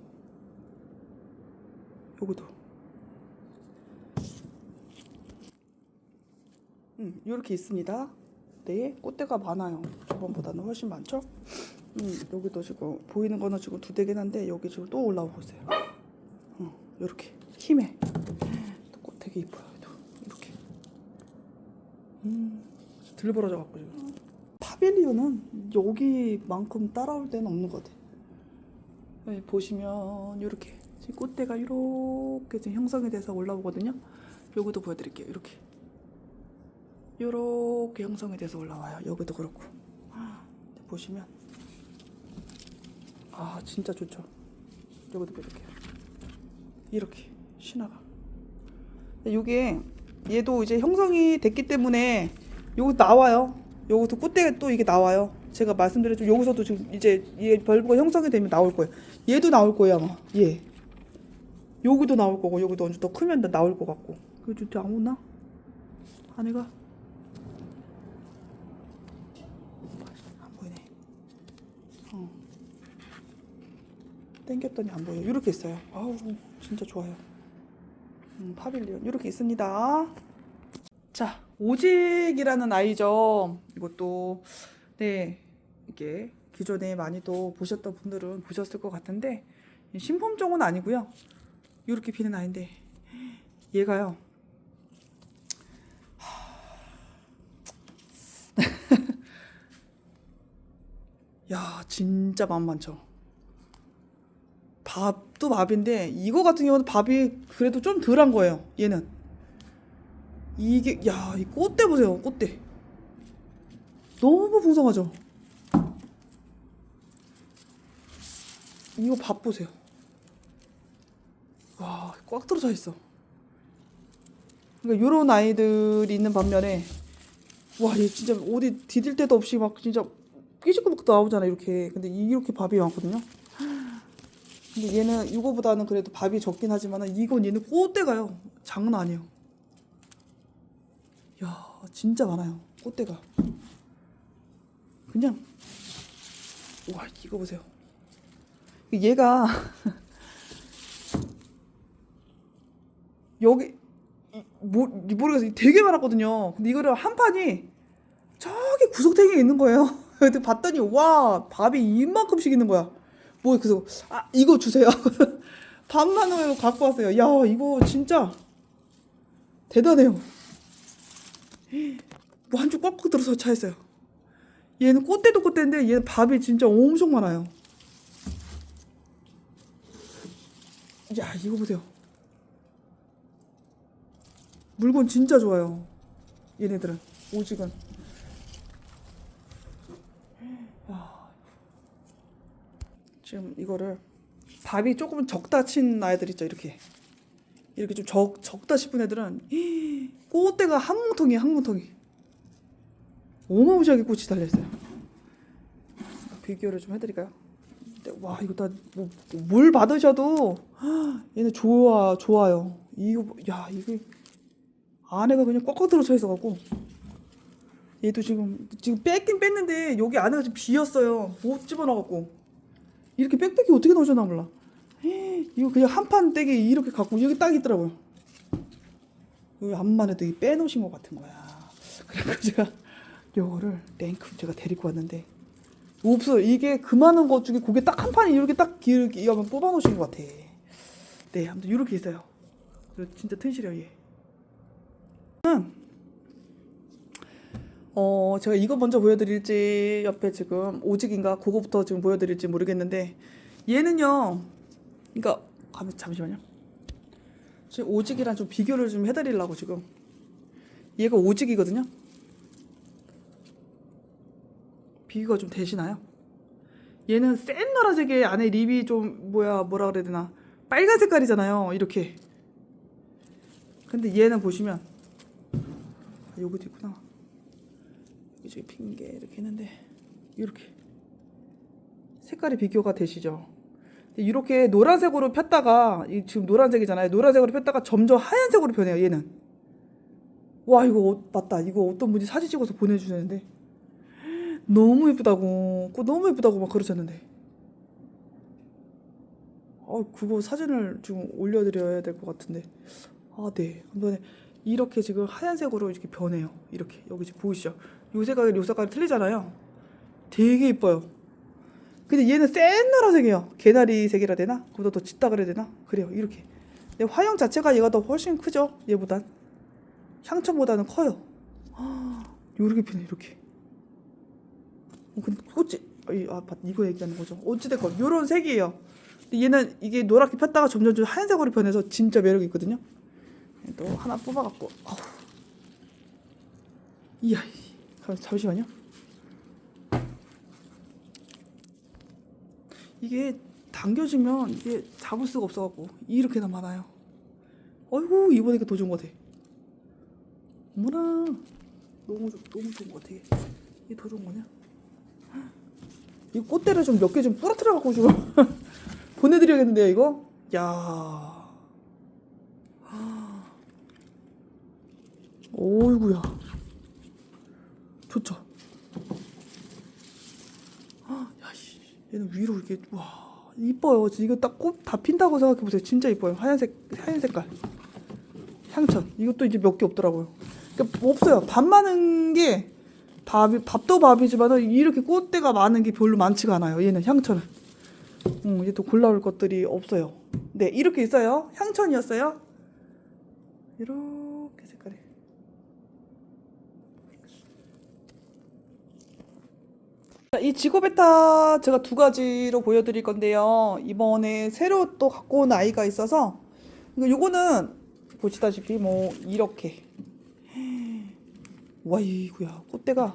이렇게 있습니다. 네, 꽃대가 많아요. 저번보다는 훨씬 많죠? 여기도 지금 보이는 거는 지금 2대긴 한데 여기 지금 또 올라오고 있어요. 이렇게 힘에 또 꽃 되게 이뻐요. 이렇게 들벌어져 갖고 지금 파빌리온은 여기만큼 따라올 때는 없는 것 같아요. 여기 보시면 이렇게 지금 꽃대가 이렇게 지금 형성이 돼서 올라오거든요. 여기도 보여드릴게요. 이렇게 형성이 돼서 올라와요. 여기도 그렇고 보시면 진짜 좋죠. 여기도 보여드릴게요. 이렇게 신화가. 이게 얘도 이제 형성이 됐기 때문에 여기 나와요. 여기서 꽃대가 또 이게 나와요. 제가 말씀드렸죠. 여기서도 지금 이제 얘 벌브가 형성이 되면 나올 거예요. 얘도 나올 거예요 아마. 여기도 나올 거고 여기도 언제 더 크면 나올 것 같고. 그거 진짜 안 오나? 아내가 안 보이네. 땡겼더니 안 보여. 이렇게 있어요. 진짜 좋아요. 파빌리온 이렇게 있습니다. 자, 오직이라는 아이죠. 이것도 이게 기존에 많이 또 보셨던 분들은 보셨을 것 같은데 신품종은 아니고요. 이렇게 피는 아이인데 얘가요. 야, 진짜 만만쳐. 밥도 밥인데 이거 같은 경우는 밥이 그래도 좀 덜한 거예요. 얘는 이게 이 꽃대 보세요. 꽃대 너무 풍성하죠. 이거 밥 보세요. 와, 꽉 들어차 있어. 그러니까 요런 아이들이 있는 반면에 얘 진짜 어디 디딜 데도 없이 막 진짜 끼시고막 나오잖아 이렇게. 근데 이렇게 밥이 많거든요. 근데 얘는 이거보다는 그래도 밥이 적긴 하지만 얘는 꽃대가요 장난 아니에요. 야, 진짜 많아요. 꽃대가. 그냥 와 이거 보세요. 얘가 여기 모르겠어요. 되게 많았거든요. 근데 이거를 한 판이 저기 구석탱이에 있는 거예요. 근데 봤더니 와 밥이 이만큼씩 있는 거야. 뭐 그래서 이거 주세요. 밥만 을 갖고 왔어요. 야 이거 진짜 대단해요. 뭐 한쪽 꽉꽉 들어서 차있어요. 얘는 꽃대도 꽃대인데 얘는 밥이 진짜 엄청 많아요. 야 이거 보세요. 물건 진짜 좋아요. 얘네들은 오직은. 지금 이거를 밥이 조금 적다 친 아이들 있죠. 이렇게 좀 적다 싶은 애들은 꽃대가 한 뭉텅이 한 뭉텅이 어마무시하게 꽃이 달려있어요. 비교를 좀 해드릴까요? 와 이거 다 뭘 받으셔도 얘네 좋아요. 이거 야 이게 안에가 그냥 꽉꽉 들어차 있어갖고 얘도 지금 뺐긴 뺐는데 여기 안에가 좀 비었어요. 못 집어넣어갖고 이렇게 빽빽이 어떻게 넣으셨나 몰라. 이거 그냥 한 판 떼기 이렇게 갖고 여기 딱 있더라고요. 여기 앞만 해도 빼놓으신 것 같은 거야. 그래서 제가 요거를 랭큼 제가 데리고 왔는데 없어요. 이게 그 많은 것 중에 그게 딱 한 판이 이렇게 딱 길게 이거 뽑아 놓으신 것 같아. 네, 아무튼 이렇게 있어요. 진짜 튼실해요 얘. 제가 이거 먼저 보여드릴지 옆에 지금 오직인가 그거부터 지금 보여드릴지 모르겠는데 얘는요. 그러니까 잠시만요. 지금 오직이랑 좀 비교를 좀 해드리려고 지금 얘가 오직이거든요. 비교가 좀 되시나요? 얘는 센 노란색에 안에 립이 좀 뭐라 그래야 되나 빨간 색깔이잖아요. 이렇게. 근데 얘는 보시면 여기도 있구나. 여기 핑계 이렇게 했는데 이렇게 색깔이 비교가 되시죠? 이렇게 노란색으로 폈다가 지금 노란색이잖아요. 노란색으로 폈다가 점점 하얀색으로 변해요. 얘는. 와 이거 맞다. 이거 어떤 분이 사진 찍어서 보내주셨는데 너무 예쁘다고 너무 예쁘다고 막 그러셨는데 그거 사진을 지금 올려드려야 될 것 같은데 네 한번에 이렇게 지금 하얀색으로 이렇게 변해요. 이렇게 여기 지금 보이시죠? 요 색깔이 틀리잖아요. 되게 예뻐요. 근데 얘는 센 노란색이에요. 개나리색이라 되나? 그보다 더 짙다 그래야 되나? 그래요. 이렇게. 근데 화형 자체가 얘가 더 훨씬 크죠? 얘보단. 향천보다는 커요. 요렇게 피네 이렇게. 근데 꽃이 이거 얘기하는 거죠. 어찌됐건 요런 색이에요. 근데 얘는 이게 노랗게 폈다가 점점 하얀색으로 변해서 진짜 매력이 있거든요. 또 하나 뽑아갖고 이야 잠시만요. 이게 당겨지면 이게 잡을 수가 없어갖고 이렇게나 많아요. 어이구 이번에 더 좋은 것 같아. 어머나 너무 좋은 것 같아. 이게 더 좋은 거냐? 이 꽃대를 좀 몇 개 좀 부러뜨려 갖고 좀 보내드려야겠는데요 이거. 야. 어이구야. 좋죠. 얘는 위로 이렇게 와 이뻐요. 이거 딱 꽃 다 핀다고 생각해 보세요. 진짜 이뻐요. 하얀 색깔. 향천. 이것도 이제 몇 개 없더라고요. 그러니까 없어요. 밥 많은 게 밥도 밥이지만 이렇게 꽃대가 많은 게 별로 많지가 않아요. 얘는 향천은. 얘도 골라올 것들이 없어요. 네, 이렇게 있어요. 향천이었어요. 이렇게 색깔이. 이 지고베타 제가 두 가지로 보여드릴 건데요. 이번에 새로 또 갖고 온 아이가 있어서 요거는 보시다시피 뭐 이렇게 와이구야 꽃대가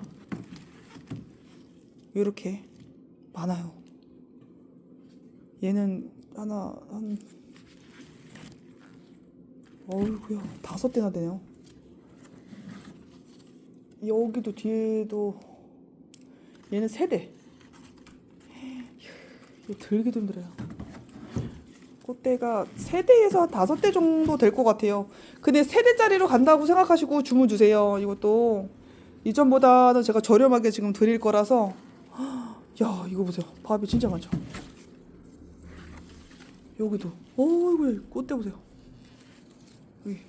이렇게 많아요. 얘는 어이구야 5대나 되네요. 여기도 뒤에도 얘는 3대. 이거 들기도 힘들어요. 꽃대가 3대에서 5대 정도 될 것 같아요. 근데 3대짜리로 간다고 생각하시고 주문 주세요. 이것도 이전보다는 제가 저렴하게 지금 드릴 거라서. 야, 이거 보세요. 밥이 진짜 많죠. 여기도 어이구 꽃대 보세요. 여기.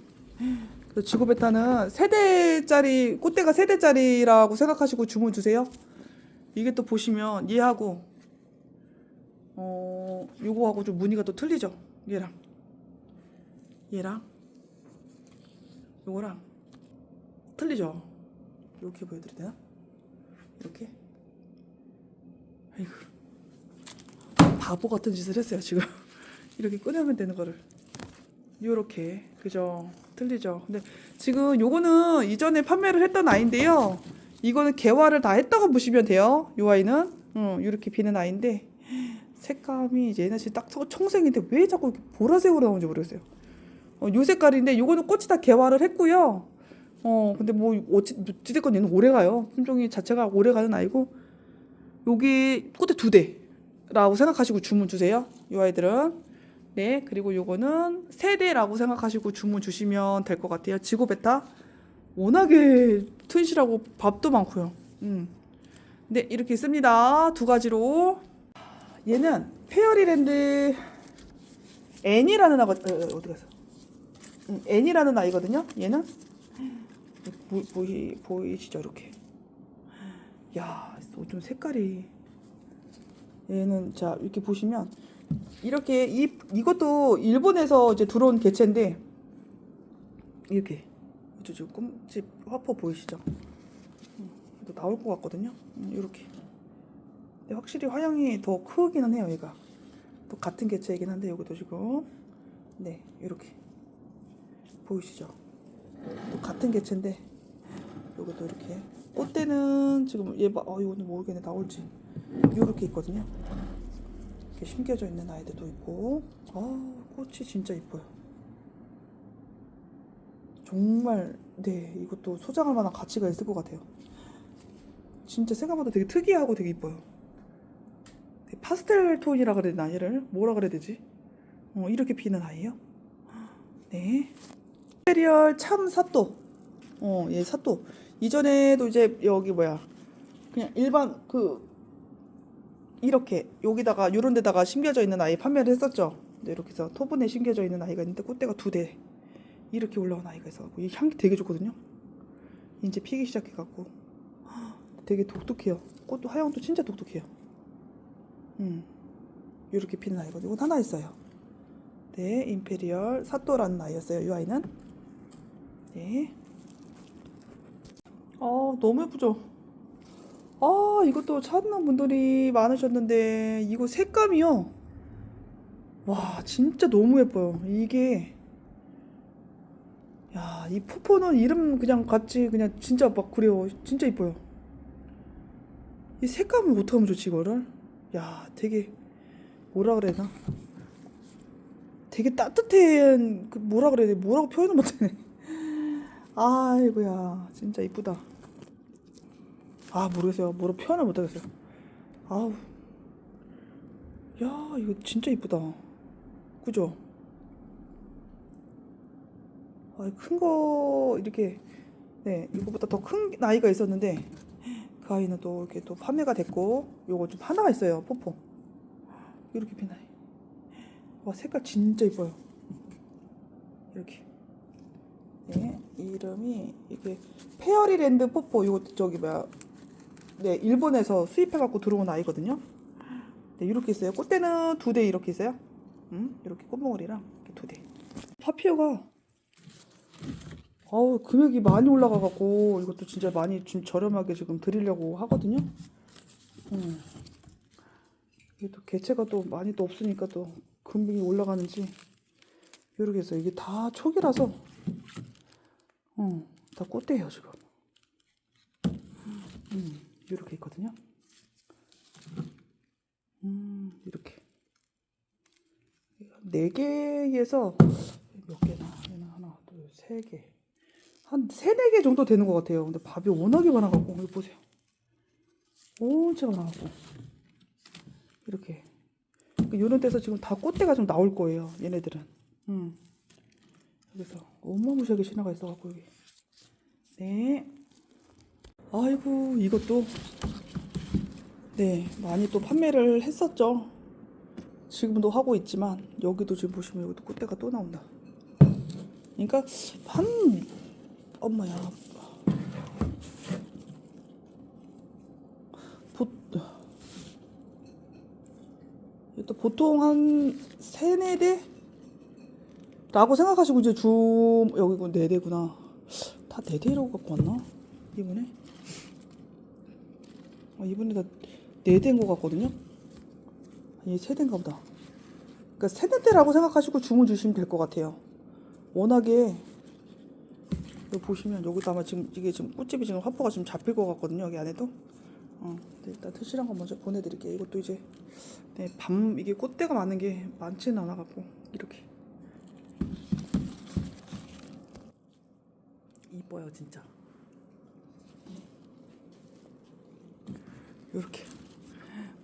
지고베타는 3대짜리 꽃대가 3대짜리라고 생각하시고 주문 주세요. 이게 또 보시면 얘하고 요거하고 좀 무늬가 또 틀리죠. 얘랑 요거랑 틀리죠. 이렇게 보여드려야 되나? 이렇게. 아이고, 바보 같은 짓을 했어요 지금. 이렇게 꺼내면 되는 거를 요렇게, 그죠? 틀리죠. 근데 지금 요거는 이전에 판매를 했던 아이인데요, 이거는 개화를 다 했다고 보시면 돼요. 요 아이는 이렇게 비는 아이인데 색감이 이제 얘는 딱 청색인데 왜 자꾸 이렇게 보라색으로 나오는지 모르겠어요. 요 색깔인데 요거는 꽃이 다 개화를 했고요. 근데 뭐 어찌됐건 얘는 오래가요. 품종이 자체가 오래가는 아이고, 여기 꽃대 2대라고 생각하시고 주문 주세요. 요 아이들은. 네, 그리고 요거는 3대라고 생각하시고 주문 주시면 될 것 같아요. 지고베타 워낙에 튼실하고 밥도 많고요. 네, 이렇게 있습니다. 2가지로. 얘는 페어리랜드 N이라는 아가 어디 갔어? N이라는 아이거든요. 얘는 보이시죠? 이렇게. 야, 좀 색깔이, 얘는 자 이렇게 보시면 이렇게 이것도 일본에서 이제 들어온 개체인데 이렇게 지금 꼼집 화포 보이시죠? 또 나올 것 같거든요. 이렇게. 근데 확실히 화형이 더 크기는 해요. 얘가 또 같은 개체이긴 한데 여기도 지금 네 이렇게 보이시죠? 또 같은 개체인데 여기도 이렇게. 꽃대는 지금 얘 봐, 이거는 모르겠네, 나올지. 이렇게 있거든요. 이렇게 심겨져 있는 아이들도 있고. 꽃이 진짜 이뻐요. 정말. 네, 이것도 소장할 만한 가치가 있을 것 같아요. 진짜 생각보다 되게 특이하고 되게 이뻐요. 파스텔 톤이라 그래야 되나, 얘를 뭐라 그래야 되지? 이렇게 피는 아이예요. 네, 페리얼 참 사또. 얘 사또. 이전에도 이제 여기 뭐야, 그냥 일반 이렇게 여기다가 요런 데다가 심겨져 있는 아이 판매를 했었죠. 네, 이렇게 해서 토분에 심겨져 있는 아이가 있는데 꽃대가 2대 이렇게 올라온 아이가 있어갖고 이 향기 되게 좋거든요. 이제 피기 시작해갖고 되게 독특해요. 꽃도 하향도 진짜 독특해요. 이렇게 피는 아이거든요. 이건 하나 있어요. 네, 임페리얼 사또라는 아이였어요. 이 아이는. 네. 너무 예쁘죠? 이것도 찾는 분들이 많으셨는데 이거 색감이요. 와, 진짜 너무 예뻐요. 이게, 야, 이 포포는 이름 그냥 같이 그냥 진짜 막 그래요. 진짜 이뻐요. 이 색감을 어떻게 하면 좋지 이거를? 야, 되게 뭐라 그래야 되나? 되게 따뜻한 뭐라 그래야 돼? 뭐라고 표현을 못하네. 아이고야, 진짜 이쁘다. 모르겠어요. 뭐로 표현을 못하겠어요. 아우, 야, 이거 진짜 이쁘다. 그죠? 큰 거 이렇게, 네, 이거보다 더 큰 아이가 있었는데 그 아이는 또 이렇게 또 판매가 됐고, 요거 좀 하나가 있어요. 포포 이렇게 핀 아이. 와, 색깔 진짜 이뻐요. 이렇게. 네, 이름이 이게 페어리랜드 포포. 이거 저기 뭐야, 네, 일본에서 수입해갖고 들어온 아이거든요. 네, 이렇게 있어요. 꽃대는 2대 이렇게 있어요. 이렇게 꽃봉오리랑 이렇게 2대. 파피오가 금액이 많이 올라가갖고 이것도 진짜 많이 좀 저렴하게 지금 드리려고 하거든요. 이게 또 개체가 또 많이 또 없으니까 또 금액이 올라가는지 이렇게 해서 이게 다 초기라서 다 꽃대예요 지금. 이렇게 있거든요. 이렇게 4개에서 몇 개나, 얘는 하나, 둘, 3개, 한 3, 4개 정도 되는 것 같아요. 근데 밥이 워낙에 많아갖고, 여기 보세요. 엄청 많아갖고 이렇게 이런 데서 지금 다 꽃대가 좀 나올 거예요. 얘네들은. 그래서 어마무시하게 신화가 있어갖고 여기. 네. 아이고 이것도 네 많이 또 판매를 했었죠. 지금도 하고 있지만 여기도 지금 보시면 여기도 꽃대가 또 나온다. 그러니까 한 엄마야 보통 한 3, 4대? 라고 생각하시고 이제 여기고 4대구나. 다 4대라고 갖고 왔나? 이번에? 이번에 다 4대인 것 같거든요? 얘 3대인가 보다. 그러니까 3대라고 생각하시고 주문 주시면 될 것 같아요. 워낙에 여기 보시면 여기도 아마 지금 이게 지금 꽃집이 지금 화포가 지금 잡힐 것 같거든요. 여기 안에도. 일단 트실한 거 먼저 보내드릴게요. 이것도 이제 네, 이게 꽃대가 많은 게 많지는 않아 갖고 이렇게 이뻐요 진짜. 이렇게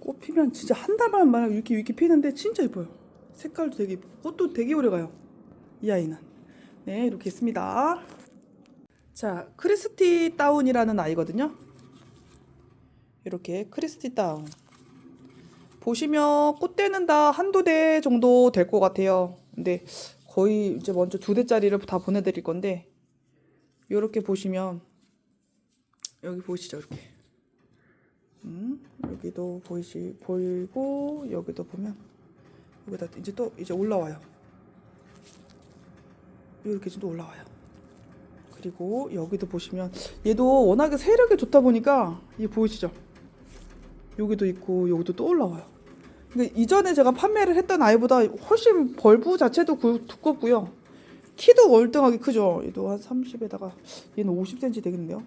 꽃 피면 진짜 한 달만 만약 이렇게 피는데 진짜 이뻐요. 색깔도 되게 이쁘고 꽃도 되게 오래 가요. 이 아이는 네 이렇게 있습니다. 자 크리스티 다운이라는 아이거든요. 이렇게 크리스티 다운 보시면 꽃대는 다 한두 대 정도 될 것 같아요. 근데 거의 이제 먼저 2대짜리를 다 보내드릴 건데 이렇게 보시면 여기 보이시죠 이렇게 여기도 보이고 여기도 보면 여기다 이제 또 이제 올라와요. 이렇게 좀 또 올라와요. 그리고 여기도 보시면 얘도 워낙에 세력이 좋다 보니까 이게 보이시죠? 여기도 있고 여기도 또 올라와요. 그러니까 이전에 제가 판매를 했던 아이보다 훨씬 벌브 자체도 두껍고요. 키도 월등하게 크죠. 얘도 한 30에다가 얘는 50cm 되겠는데요.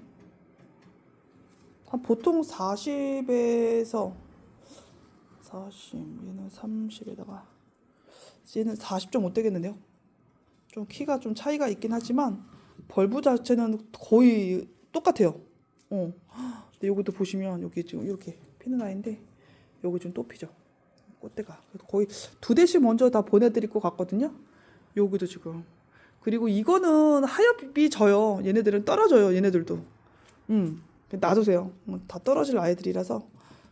한 보통 40에서 40 얘는 30에다가 얘는 40.5 되겠는데요. 좀 키가 좀 차이가 있긴 하지만 벌브 자체는 거의 똑같아요. 근데 여기도 보시면 여기 지금 이렇게 피는 아이인데 여기 좀 또 피죠. 꽃대가 거의 2대씩 먼저 다 보내드릴 것 같거든요. 여기도 지금 그리고 이거는 하엽이 져요. 얘네들은 떨어져요. 얘네들도 놔두세요. 다 떨어질 아이들이라서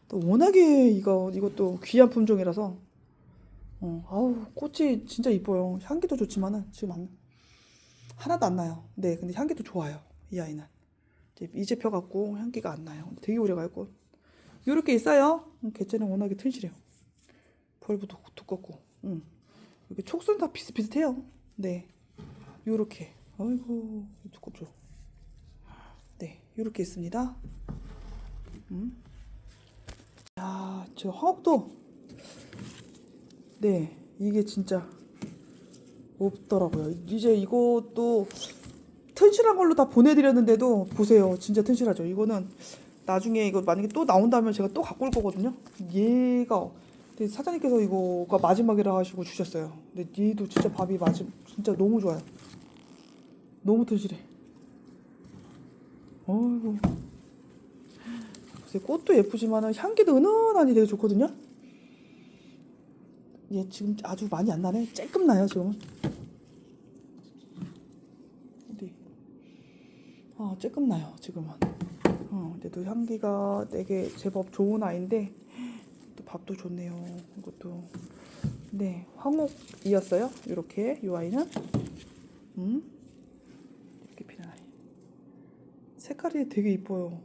또 워낙에 이것도 귀한 품종이라서 아우 꽃이 진짜 이뻐요. 향기도 좋지만은 지금 하나도 안 나요. 네 근데 향기도 좋아요. 이 아이는 이제 펴갖고 향기가 안 나요. 되게 오래 갈 꽃. 이렇게 있어요. 개체는 워낙에 튼실해요. 벌브도 두껍고 이렇게 촉수는 다 비슷비슷해요. 네 요렇게 아이고 두껍죠. 네 요렇게 있습니다. 야, 저 황옥도 네 이게 진짜 없더라고요. 이제 이것도 튼실한 걸로 다 보내드렸는데도 보세요. 진짜 튼실하죠. 이거는 나중에 이거 만약에 또 나온다면 제가 또 갖고 올 거거든요. 얘가 근데 사장님께서 이거가 마지막이라 하시고 주셨어요. 근데 얘도 진짜 밥이 진짜 너무 좋아요. 너무 튼실해. 어이구. 꽃도 예쁘지만 향기도 은은하니 되게 좋거든요. 얘 지금 아주 많이 안 나네. 조금 나요 지금은. 어디? 조금 나요 지금은. 근데 또 향기가 되게 제법 좋은 아이인데 또 밥도 좋네요. 이것도 네 황옥이었어요. 이렇게 이 아이는 이렇게 피는 아이. 색깔이 되게 이뻐요.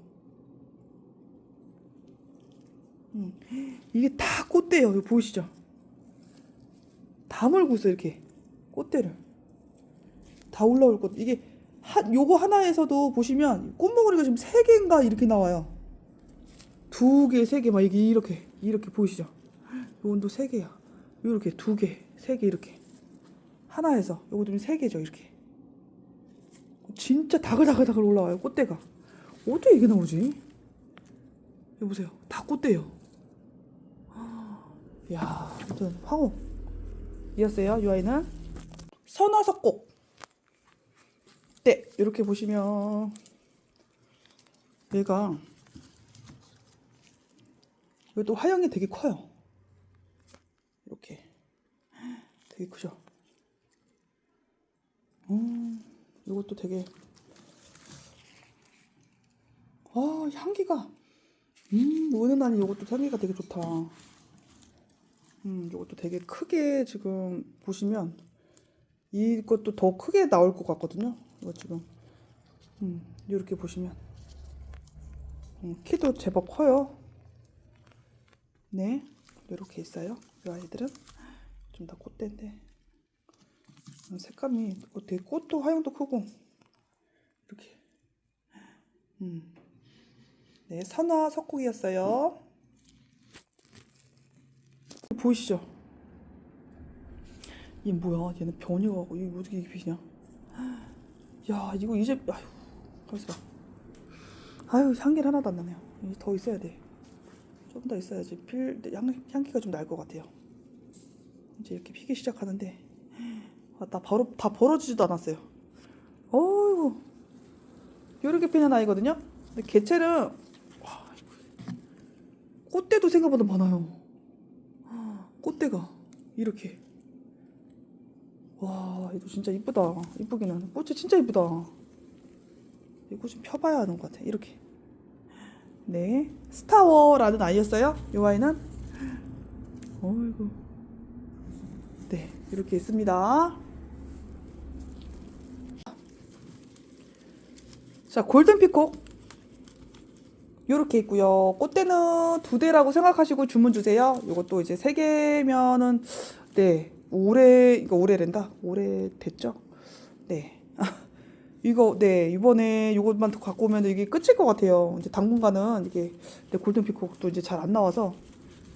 이게 다 꽃대예요. 이거 보이시죠? 다 물고 있어 이렇게 꽃대를 다 올라올 꽃. 이게 요거 하나에서도 보시면 꽃몽우리가 지금 3개인가 이렇게 나와요. 2개, 3개 막 이렇게 보이시죠? 요건도 3개야. 이렇게 2개, 3개 이렇게 하나에서 요것도 3개죠 이렇게. 진짜 다글다글 올라와요 꽃대가. 어떻게 이게 나오지? 여보세요. 다 꽃대요. 야, 아무튼 황호이었어요. 이 아이는 선화석곡. 네, 이렇게 보시면 얘가 이것도 화형이 되게 커요. 되게 크죠? 이것도 되게 향기가 은은하니 이것도 향기가 되게 좋다. 이것도 되게 크게 지금 보시면 이것도 더 크게 나올 것 같거든요. 이거 지금 이렇게 보시면 키도 제법 커요. 네, 이렇게 있어요. 이 아이들은 좀 더 꽃대인데 색감이 되게 꽃도 화형도 크고 이렇게 네, 선화 석국이었어요. 보이시죠? 얘 뭐야? 얘는 변이 가고 이게 어떻게 이게 빛이냐? 야, 이거 이제 아유, 벌써 아유 향기를 하나도 안 나네요. 더 있어야 돼. 좀 더 있어야지 향기가 좀 날 것 같아요. 이제 이렇게 피기 시작하는데 나 바로 다 벌어지지도 않았어요. 어이구, 이렇게 피는 아이거든요. 근데 개체는 꽃대도 생각보다 많아요. 꽃대가 이렇게. 와, 이거 진짜 이쁘다. 이쁘기는 꽃이 진짜 이쁘다. 이거 좀 펴봐야 하는 것 같아. 이렇게. 네, 스타워라는 아이였어요. 이 아이는 어이구. 네, 이렇게 있습니다. 자, 골든 피콕 요렇게 있고요. 꽃대는 2대라고 생각하시고 주문 주세요. 요것도 이제 3개면은 네, 이거 올해랜다. 올해 됐죠? 네. 이거 네, 이번에 요것만 더 갖고 오면 이게 끝일 것 같아요. 이제 당분간은 이게 네, 골든 피콕도 이제 잘 안 나와서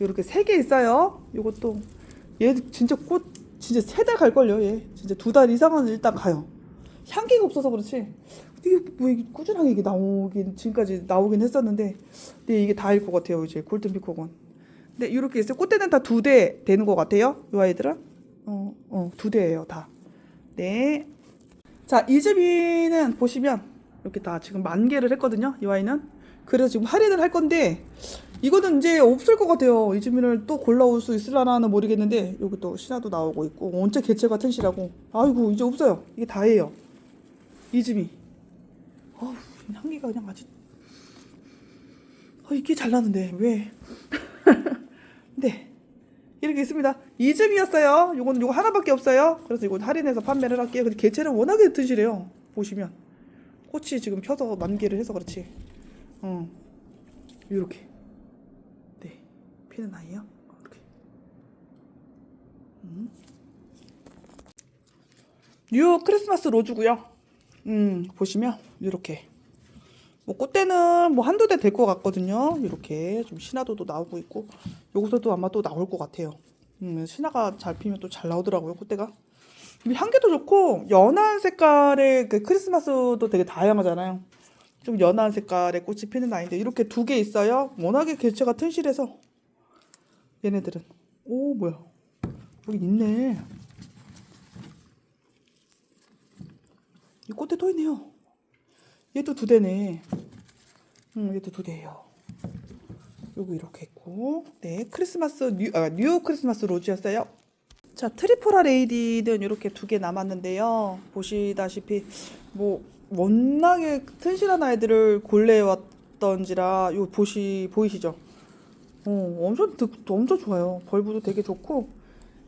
요렇게 3개 있어요. 요것도 얘 진짜 꽃 진짜 3달 갈걸요. 얘 진짜 2달 이상은 일단 가요. 향기가 없어서 그렇지 이게 뭐 이게 꾸준하게 이게 나오긴 지금까지 나오긴 했었는데 네, 이게 다일 것 같아요. 이제 골든 피콕은 네, 이렇게 있어요. 꽃대는 다 2대 되는 것 같아요. 이 아이들은 2대예요 다. 네. 자, 이즈미는 보시면 이렇게 다 지금 10,000개를 했거든요. 이 아이는 그래서 지금 할인을 할 건데 이거는 이제 없을 것 같아요. 이즈미를 또 골라올 수 있으려나는 모르겠는데 여기 또 신화도 나오고 있고 원체 개체 같은 시라고 아이고 이제 없어요. 이게 다예요. 이즈미. 향기가 그냥 아주 이게 잘 나는데 왜? 네, 이렇게 있습니다. 이즈미였어요. 요거 하나밖에 없어요. 그래서 이거 할인해서 판매를 할게요. 근데 개체는 워낙에 튼실해요. 보시면 꽃이 지금 펴서 10,000개를 해서 그렇지. 이렇게 네, 피는 아이요. 이렇게. 뉴 크리스마스 로즈고요. 보시면 이렇게 뭐 꽃대는 뭐 1~2대 될 것 같거든요. 이렇게 좀 신화도도 나오고 있고 여기서도 아마 또 나올 것 같아요. 신화가 잘 피면 또 잘 나오더라고요. 꽃대가 향기도 좋고 연한 색깔의 그 크리스마스도 되게 다양하잖아요. 좀 연한 색깔의 꽃이 피는 아이인데 이렇게 2개 있어요. 워낙에 개체가 튼실해서 얘네들은 오 뭐야 여기 있네. 이 꽃대 또 있네요. 얘도 2대네. 얘도 2대예요. 요거 이렇게 있고 네, 크리스마스 뉴 크리스마스 로즈였어요. 자, 트리포라 레이디는 이렇게 2개 남았는데요. 보시다시피 뭐 워낙에 튼실한 아이들을 골래왔던지라 요 보이시죠? 엄청 좋아요. 벌브도 되게 좋고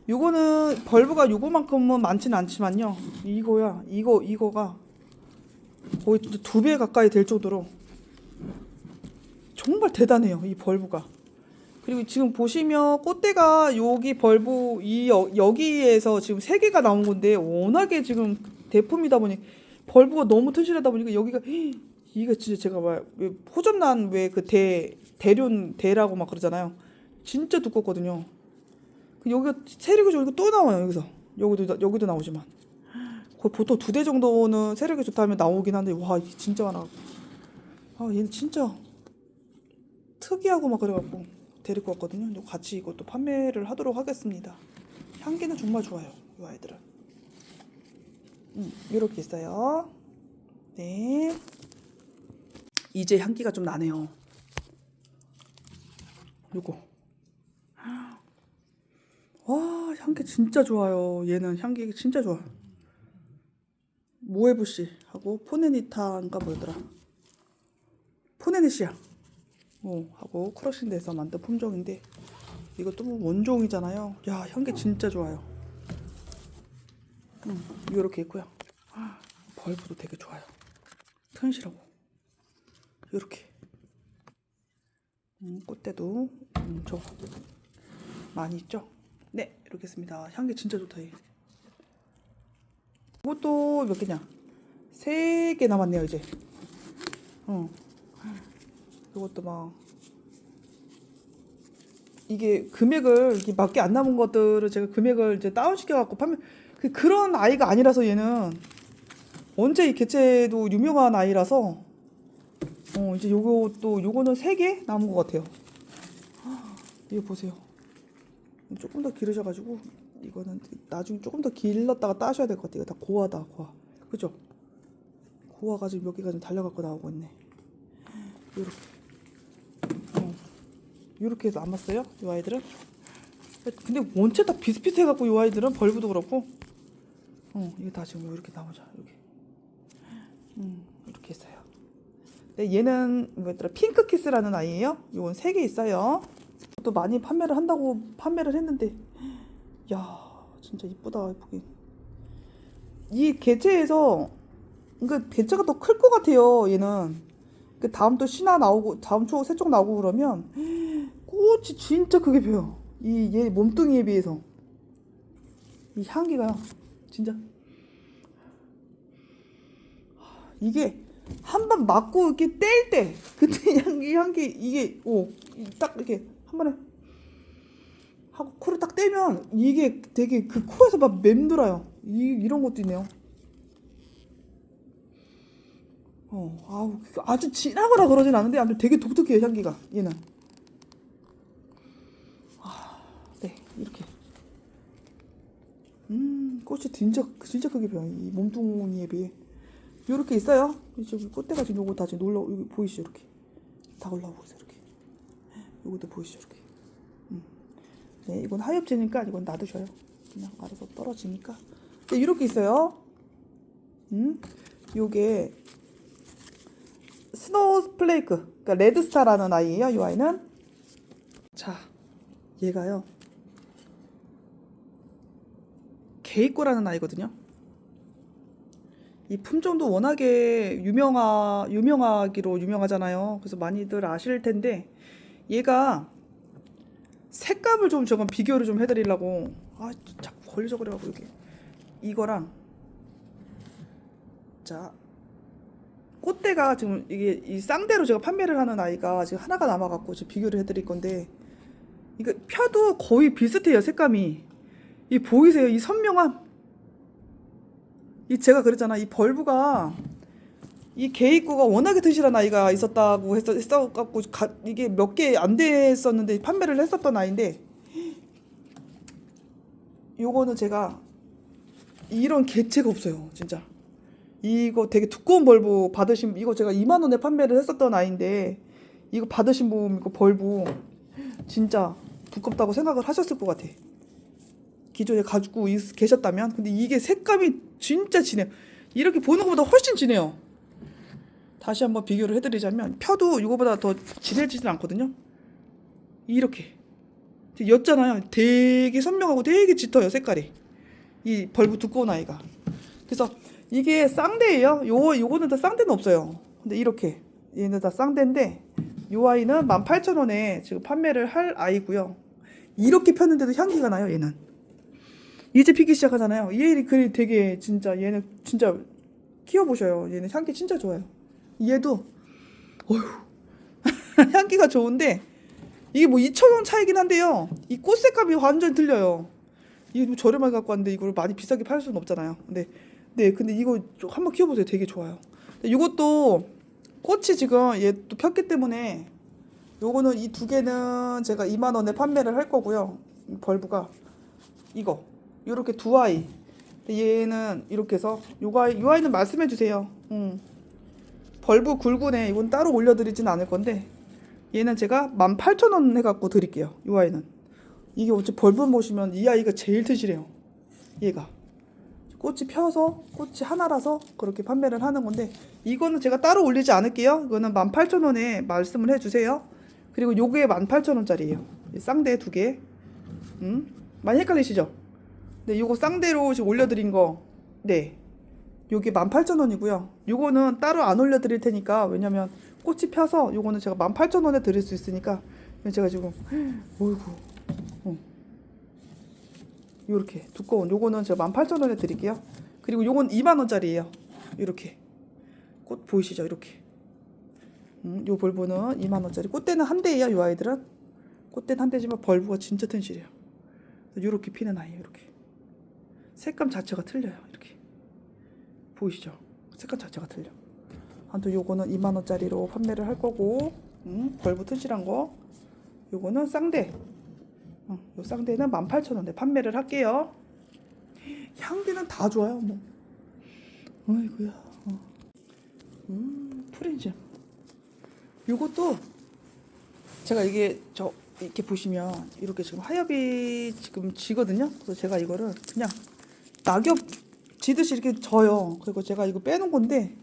요거는 벌브가 요거만큼은 많지는 않지만요. 이거가 거의 2배 가까이 될 정도로 정말 대단해요. 이 벌브가. 그리고 지금 보시면 꽃대가 여기 벌브 여기에서 지금 3개가 나온 건데 워낙에 지금 대품이다 보니 벌브가 너무 튼실하다 보니까 여기가 이게 진짜 제가 막 호접란 왜 그 대라고 막 그러잖아요. 진짜 두껍거든요. 여기가 세력이 좋으니까 또 나와요. 여기서 여기도 나오지만 거의 보통 2대 정도는 세력이 좋다면 나오긴 한데 와 이게 진짜 많아. 얘는 진짜 특이하고 막 그래갖고 데리고 왔거든요. 같이 이것도 판매를 하도록 하겠습니다. 향기는 정말 좋아요. 이 아이들은 이렇게 있어요. 네, 이제 향기가 좀 나네요. 요거 와 향기 진짜 좋아요. 얘는 향기 진짜 좋아. 모에부시 하고 포네니타인가 뭐였더라. 포네니시아 하고 크러싱돼서 만든 품종인데 이것도 뭐 원종이잖아요. 야, 향기 진짜 좋아요. 요렇게 있고요. 벌브도 되게 좋아요. 튼실하고 요렇게 꽃대도 저 많이 있죠. 네, 이렇게 했습니다. 향기 진짜 좋다. 얘. 이것도 몇 개냐? 3개 남았네요 이제. 이것도 막 이게 금액을 이게 밖에 안 남은 것들을 제가 금액을 이제 다운시켜 갖고 판매 그런 아이가 아니라서 얘는 언제 이 개체도 유명한 아이라서 이제 요거는 3개 남은 것 같아요. 이거 보세요. 조금 더 기르셔가지고 이거는 나중에 조금 더 길렀다가 따셔야 될 것 같아요. 다 고화다 고화. 그죠? 고화가 지금 몇 개가 좀 달려갖고 나오고 있네. 요렇게 요렇게 해서 안 맞어요? 이 아이들은. 근데 원체 다 비슷비슷해갖고 이 아이들은 벌브도 그렇고 이게 다 지금 이렇게 나오죠. 이렇게 이렇게 있어요. 네, 얘는 뭐였더라? 핑크키스라는 아이예요. 요건 3개 있어요. 또 많이 판매를 한다고 판매를 했는데 야 진짜 이쁘다. 이쁘긴. 이 개체에서 그러니까 개체가 더 클 것 같아요. 얘는 그 다음 또 신화 나오고 다음 초 새쪽 나오고 그러면 꽃이 진짜 크게 펴요. 이 얘 몸뚱이에 비해서 이 향기가 진짜 이게 한 번 맞고 이렇게 뗄 때 그때 향기 이게 딱 이렇게 한 번에 하고 코를 딱 떼면 이게 되게 그 코에서 막 맴돌아요. 이런 것도 있네요. 아주 진하거나 그러진 않은데 아무튼 되게 독특해요 향기가 얘는. 네 이렇게 꽃이 진짜 크게 펴요. 이 몸뚱이에 비해 요렇게 있어요. 저기 꽃대가 지금 요거 다 지금 놀러 여기 보이시죠? 이렇게 다 올라오고 있어요. 이렇게 요것도 보이시죠? 이렇게 네 이건 하엽지니까 이건 놔두셔요. 그냥 알아서 떨어지니까. 네 이렇게 있어요. 요게 스노우 플레이크, 그러니까 레드스타라는 아이예요. 이 아이는 자 얘가요 게이꼬라는 아이거든요. 이 품종도 워낙에 유명하기로 유명하잖아요. 그래서 많이들 아실 텐데 얘가 색감을 좀 저건 비교를 좀 해드리려고 자꾸 걸리적 그래가지고 이렇게 이거랑 자 꽃대가 지금 이게 이 쌍대로 제가 판매를 하는 아이가 지금 하나가 남아갖고 지금 비교를 해드릴 건데 이거 펴도 거의 비슷해요. 색감이 이 보이세요? 이 선명함. 이 제가 그랬잖아. 이 벌브가 이 개입구가 워낙에 튼실한 아이가 있었다고 했어갖고 이게 몇 개 안 됐었는데 판매를 했었던 아이인데 요거는 제가 이런 개체가 없어요. 진짜 이거 되게 두꺼운 벌브 받으신 이거 제가 2만 원에 판매를 했었던 아이인데 이거 받으신 분 이거 벌브 진짜 두껍다고 생각을 하셨을 것 같아. 기존에 가지고 계셨다면. 근데 이게 색감이 진짜 진해요. 이렇게 보는 것보다 훨씬 진해요. 다시 한번 비교를 해드리자면 펴도 이거보다 더 진해지진 않거든요. 이렇게 옅잖아요. 되게 선명하고 되게 짙어요. 색깔이 이 벌브 두꺼운 아이가. 그래서 이게 쌍대예요. 요거는 다 쌍대는 없어요. 근데 이렇게 얘는 다 쌍대인데 요 아이는 18,000원에 지금 판매를 할 아이고요. 이렇게 폈는데도 향기가 나요. 얘는 이제 피기 시작하잖아요. 얘 그 되게 진짜 얘는 진짜 키워보셔요. 얘는 향기 진짜 좋아요. 얘도 어휴 향기가 좋은데 이게 뭐 2,000원 차이긴 한데요. 이 꽃 색감이 완전 틀려요. 이게 뭐 저렴하게 갖고 왔는데 이걸 많이 비싸게 팔 수는 없잖아요. 근데 이거 좀 한번 키워보세요. 되게 좋아요. 이것도 꽃이 지금 얘 또 폈기 때문에 요거는 이 2개는 제가 2만 원에 판매를 할 거고요. 벌브가 이거 요렇게 2아이. 얘는 이렇게 해서 요 아이는 말씀해 주세요. 벌브 굵은애 이건 따로 올려드리진 않을 건데 얘는 제가 18,000원 해갖고 드릴게요. 요 아이는 이게 어째 벌분 보시면 이 아이가 제일 튼실해요. 얘가 꽃이 펴서 꽃이 하나라서 그렇게 판매를 하는 건데, 이거는 제가 따로 올리지 않을게요. 이거는 18,000원에 말씀을 해주세요. 그리고 요게 18,000원짜리예요. 쌍대 2개. 많이 헷갈리시죠? 네, 요거 쌍대로 지금 올려드린 거, 네, 요게 18,000원이고요. 요거는 따로 안 올려드릴 테니까, 왜냐면 꽃이 펴서 요거는 제가 18,000원에 드릴 수 있으니까, 제가 지금 어이구, 요렇게 두꺼운 요거는 제가 18,000원에 드릴게요. 그리고 요건 20,000원짜리예요. 이렇게 꽃 보이시죠? 이렇게. 요 벌브는 20,000원짜리. 꽃대는 한 대예요. 요 아이들은 꽃대는 한 대지만 벌브가 진짜 튼실해요. 요렇게 피는 아이예요. 이렇게 색감 자체가 틀려요. 이렇게 보이시죠? 색감 자체가 틀려. 아무튼 요거는 20,000원짜리로 판매를 할 거고, 벌브 튼실한 거 요거는 쌍대. 요 쌍대는 18,000원에 판매를 할게요. 향기는 다 좋아요. 뭐. 어이구야. 프린즘. 요것도 제가 이게 이렇게 보시면 이렇게 지금 하엽이 지금 지거든요. 그래서 제가 이거를 그냥 낙엽 지듯이 이렇게 져요. 그리고 제가 이거 빼놓은 건데,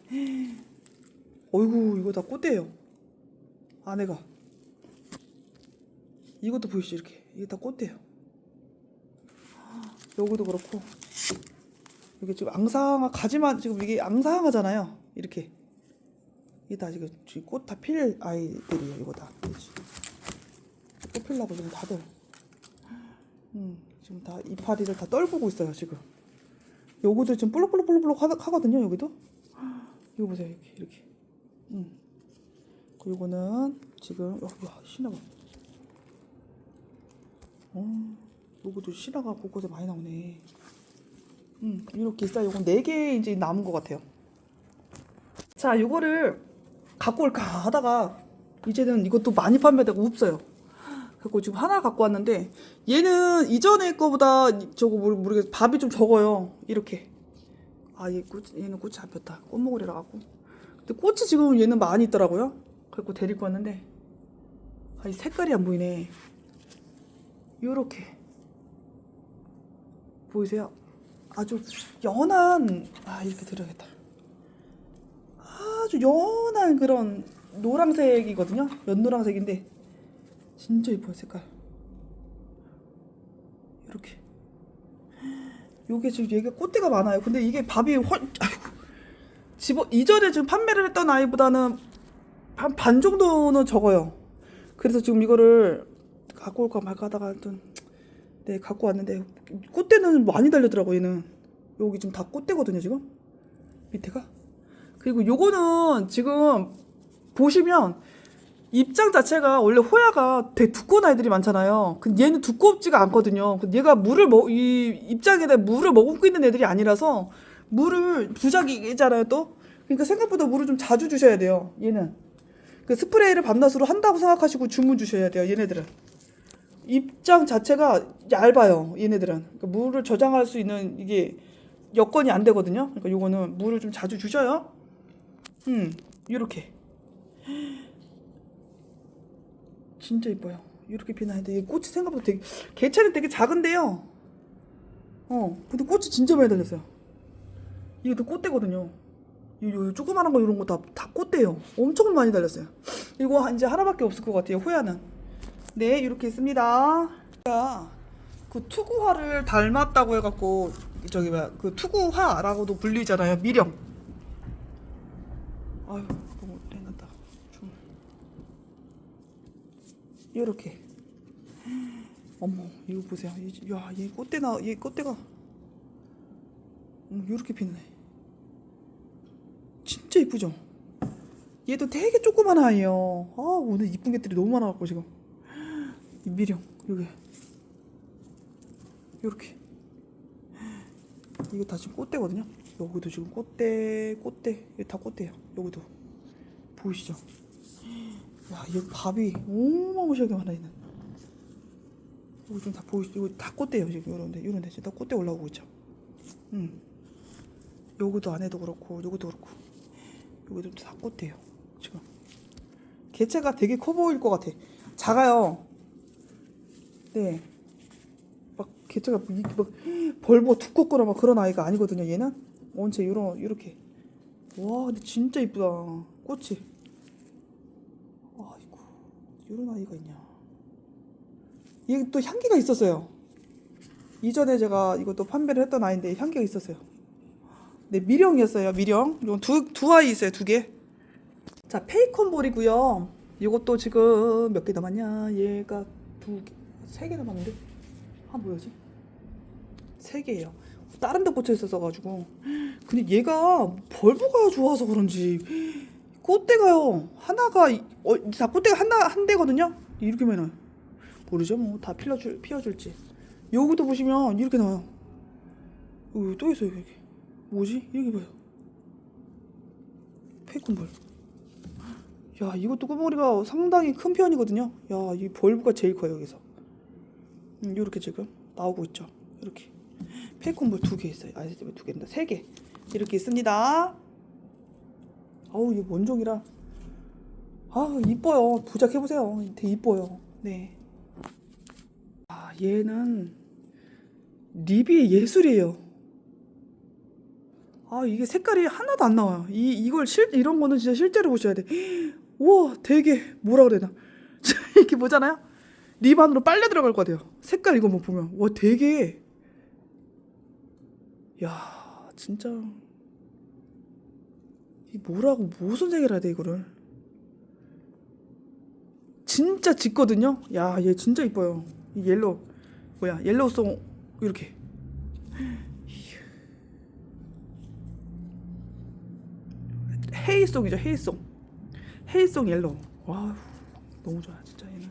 어이구, 이거 다 꽃대예요. 안에가. 이것도 보이시죠? 이렇게. 이게 다 꽃대요. 요거도 그렇고, 이게 지금 가지만 지금 이게 앙상하잖아요. 이렇게. 이게 다 지금 꽃 다 필 아이들이에요. 이거 다. 꽃 필라고 지금 다들. 지금 다 이파리를 다 떨구고 있어요. 지금. 요거도 지금 볼록볼록 하거든요. 여기도. 이거 보세요. 이렇게. 요거는 지금, 신나봐. 요것도 실화가 곳곳에 많이 나오네. 이렇게 있어요. 요건 4개 이제 남은 것 같아요. 자, 요거를 갖고 올까 하다가 이제는 이것도 많이 판매되고 없어요. 그리고 지금 하나 갖고 왔는데, 얘는 이전에 거보다 저거 모르겠어. 밥이 좀 적어요. 이렇게. 얘는 꽃이 잡혔다. 꽃목을이라 갖고. 근데 꽃이 지금 얘는 많이 있더라고요. 그래서 데리고 왔는데, 이 색깔이 안 보이네. 요렇게 보이세요? 아주 연한, 이렇게 드려야겠다. 아주 연한 그런 노란색이거든요. 연노란색인데 진짜 이뻐요. 색깔. 이렇게. 요게 지금 얘가 꽃대가 많아요. 근데 이게 밥이 이전에 지금 판매를 했던 아이보다는 한 반 정도는 적어요. 그래서 지금 이거를 갖고 올까 말까 하다가 네, 갖고 왔는데, 꽃대는 많이 달렸더라고. 얘는 여기 지금 다 꽃대거든요. 지금 밑에가. 그리고 요거는 지금 보시면 입장 자체가, 원래 호야가 되게 두꺼운 아이들이 많잖아요. 근데 얘는 두껍지가 않거든요. 근데 얘가 이 입장에다 물을 머금고 있는 애들이 아니라서, 물을 부작이잖아요 또. 그러니까 생각보다 물을 좀 자주 주셔야 돼요. 얘는 그 스프레이를 밤낮으로 한다고 생각하시고 주문 주셔야 돼요. 얘네들은 입장 자체가 얇아요. 얘네들은. 그러니까 물을 저장할 수 있는 이게 여건이 안 되거든요. 그러니까 요거는 물을 좀 자주 주셔요. 이렇게 진짜 이뻐요. 이렇게 피나는데, 꽃이 생각보다 개체는 되게 작은데요. 근데 꽃이 진짜 많이 달렸어요. 이게 또 꽃대거든요. 요 조그만한 거 이런 거 다 꽃대요. 엄청 많이 달렸어요. 이거 이제 하나밖에 없을 것 같아요. 호야는. 네, 이렇게 있습니다. 그 투구화를 닮았다고 해갖고, 그 투구화라고도 불리잖아요. 미령. 아유, 너무 땡간다. 이렇게. 어머, 이거 보세요. 얘 꽃대가 이렇게 피네. 진짜 이쁘죠? 얘도 되게 조그만 아이예요. 오늘 이쁜 개들이 너무 많아갖고 지금. 이 미령 여기 이렇게. 이거 다 지금 꽃대거든요. 여기도 지금 꽃대 이게 다 꽃대요. 여기도 보이시죠? 이 밥이 어마무시하게 많아 있는. 여기 좀 다 보이시죠? 이거 다 꽃대요. 지금 요런데 지금 다 꽃대 올라오고 있죠. 여기도 안에도 그렇고 여기도 그렇고 여기도 다 꽃대요. 지금 개체가 되게 커 보일 것 같아. 작아요. 네, 개체가 이렇게 막 벌보 두껍거나 막 그런 아이가 아니거든요. 얘는 원체 이렇게. 와, 근데 진짜 이쁘다. 꽃이. 아이고, 이런 아이가 있냐. 이게 또 향기가 있었어요. 이전에 제가 이것도 판매를 했던 아이인데 향기가 있었어요. 네, 미령이었어요. 미령. 이건 두 아이 있어요. 2개. 자, 페이컨볼이고요. 이것도 지금 몇 개 남았냐? 얘가 2개, 3개 남았는데. 뭐야지? 3개예요. 다른 데 꽂혀 있어서 가지고. 근데 얘가 벌브가 좋아서 그런지 꽃대가요. 하나가 다 꽃대가 한 대거든요. 이렇게 많이 나요. 모르죠? 뭐 다 피워줄지. 여기도 보시면 이렇게 나와요. 또 있어요. 여기. 뭐지? 여기 봐요. 페이컨볼. 야, 이것도 꾸머리가 상당히 큰 편이거든요. 야, 이 벌브가 제일 커요, 여기서. 이렇게 지금 나오고 있죠. 이렇게. 페이컨볼 2개 있어요. 아니, 2개입니다. 3개. 이렇게 있습니다. 아우, 이게 원종이라. 이뻐요. 부작해보세요. 되게 이뻐요. 네. 얘는 립이 예술이에요. 이게 색깔이 하나도 안 나와요. 이런 거는 진짜 실제로 보셔야 돼. 우와, 되게 뭐라 그래야 되나. 이렇게 보잖아요. 립 안으로 빨려 들어갈 것 같아요. 색깔 이거 뭐 보면. 와, 되게. 야, 진짜. 이 뭐라고, 무슨 색이라 해야 돼, 이거를. 진짜 짙거든요. 야, 얘 진짜 이뻐요. 이 옐로우송, 이렇게. 헤이송이죠, 헤이송 옐로우. 와, 너무 좋아, 진짜 얘는.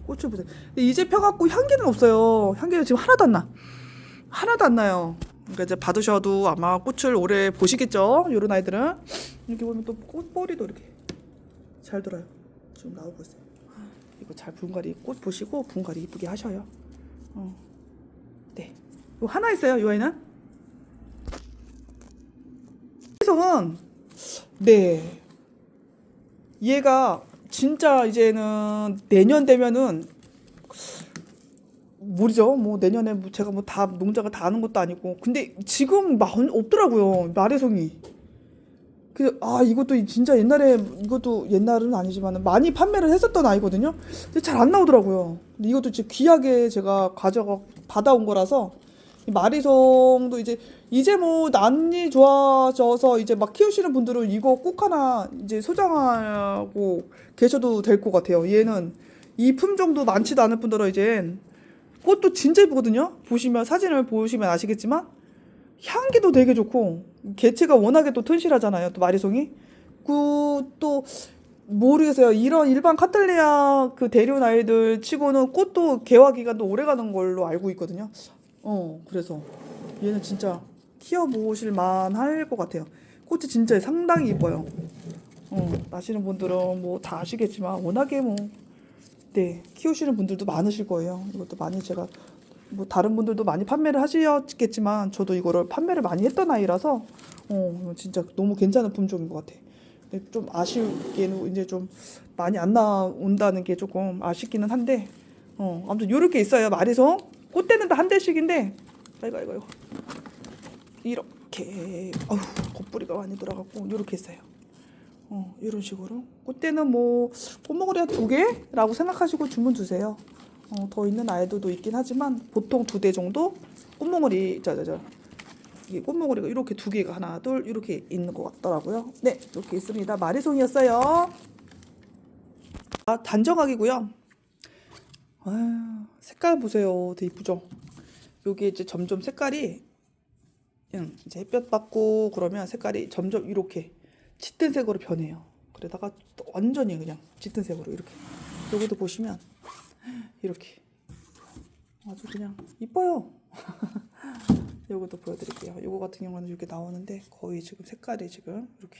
꽃을 보세요. 이제 펴갖고 향기는 없어요. 향기는 지금 하나도 안 나요. 그러니까 이제 받으셔도 아마 꽃을 오래 보시겠죠. 이런 아이들은. 이렇게 보면 또 꽃뿌리도 이렇게 잘 돌아요. 지금 나오고 있어요. 이거 잘 분갈이, 꽃 보시고 분갈이 이쁘게 하셔요. 네. 요 하나 있어요, 이 아이는. 성은 네. 얘가 진짜 이제는 내년 되면은 모르죠. 뭐 내년에 제가 뭐 다 농작을 다 하는 것도 아니고. 근데 지금 없더라고요. 마레송이. 이것도 진짜 이것도 옛날은 아니지만 많이 판매를 했었던 아이거든요. 근데 잘 안 나오더라고요. 근데 이것도 진짜 귀하게 제가 받아온 거라서 이 마리송도 이제 뭐 난이 좋아져서 이제 막 키우시는 분들은 이거 꼭 하나 이제 소장하고 계셔도 될 것 같아요. 얘는 이 품종도 많지도 않은 분들은 이제 꽃도 진짜 예쁘거든요. 사진을 보시면 아시겠지만 향기도 되게 좋고 개체가 워낙에 또 튼실하잖아요. 또 마리송이. 또 모르겠어요. 이런 일반 카탈리아 데려온 아이들 치고는 꽃도 개화 기간도 오래 가는 걸로 알고 있거든요. 그래서 얘는 진짜 키워보실 만할 것 같아요. 꽃이 진짜 상당히 이뻐요. 아시는 분들은 뭐 다 아시겠지만 워낙에 네, 키우시는 분들도 많으실 거예요. 이것도 많이 제가 뭐 다른 분들도 많이 판매를 하시겠지만 저도 이거를 판매를 많이 했던 아이라서 진짜 너무 괜찮은 품종인 것 같아. 근데 좀 아쉽게는 이제 좀 많이 안 나온다는 게 조금 아쉽기는 한데 아무튼 요렇게 있어요. 마리송 꽃대는 다 한 대씩인데 아이고 이렇게 겉뿌리가 많이 들어갔고 요렇게 있어요. 이런 식으로 꽃대는 뭐 꽃몽울이 한 2개라고 생각하시고 주문 주세요. 더 있는 아이들도 있긴 하지만 보통 2대 정도 꽃몽울이 이게 꽃몽울이가 이렇게 2개가 하나 둘 이렇게 있는 것 같더라고요. 네, 이렇게 있습니다. 마리송이었어요. 단정하기고요. 색깔 보세요. 되게 이쁘죠? 요게 이제 점점 색깔이 이제 햇볕 받고 그러면 색깔이 점점 이렇게 짙은 색으로 변해요. 그러다가 완전히 그냥 짙은 색으로 이렇게. 요것도 보시면 이렇게 아주 그냥 이뻐요. 요것도 보여드릴게요. 요거 같은 경우는 이렇게 나오는데 거의 지금 색깔이 지금 이렇게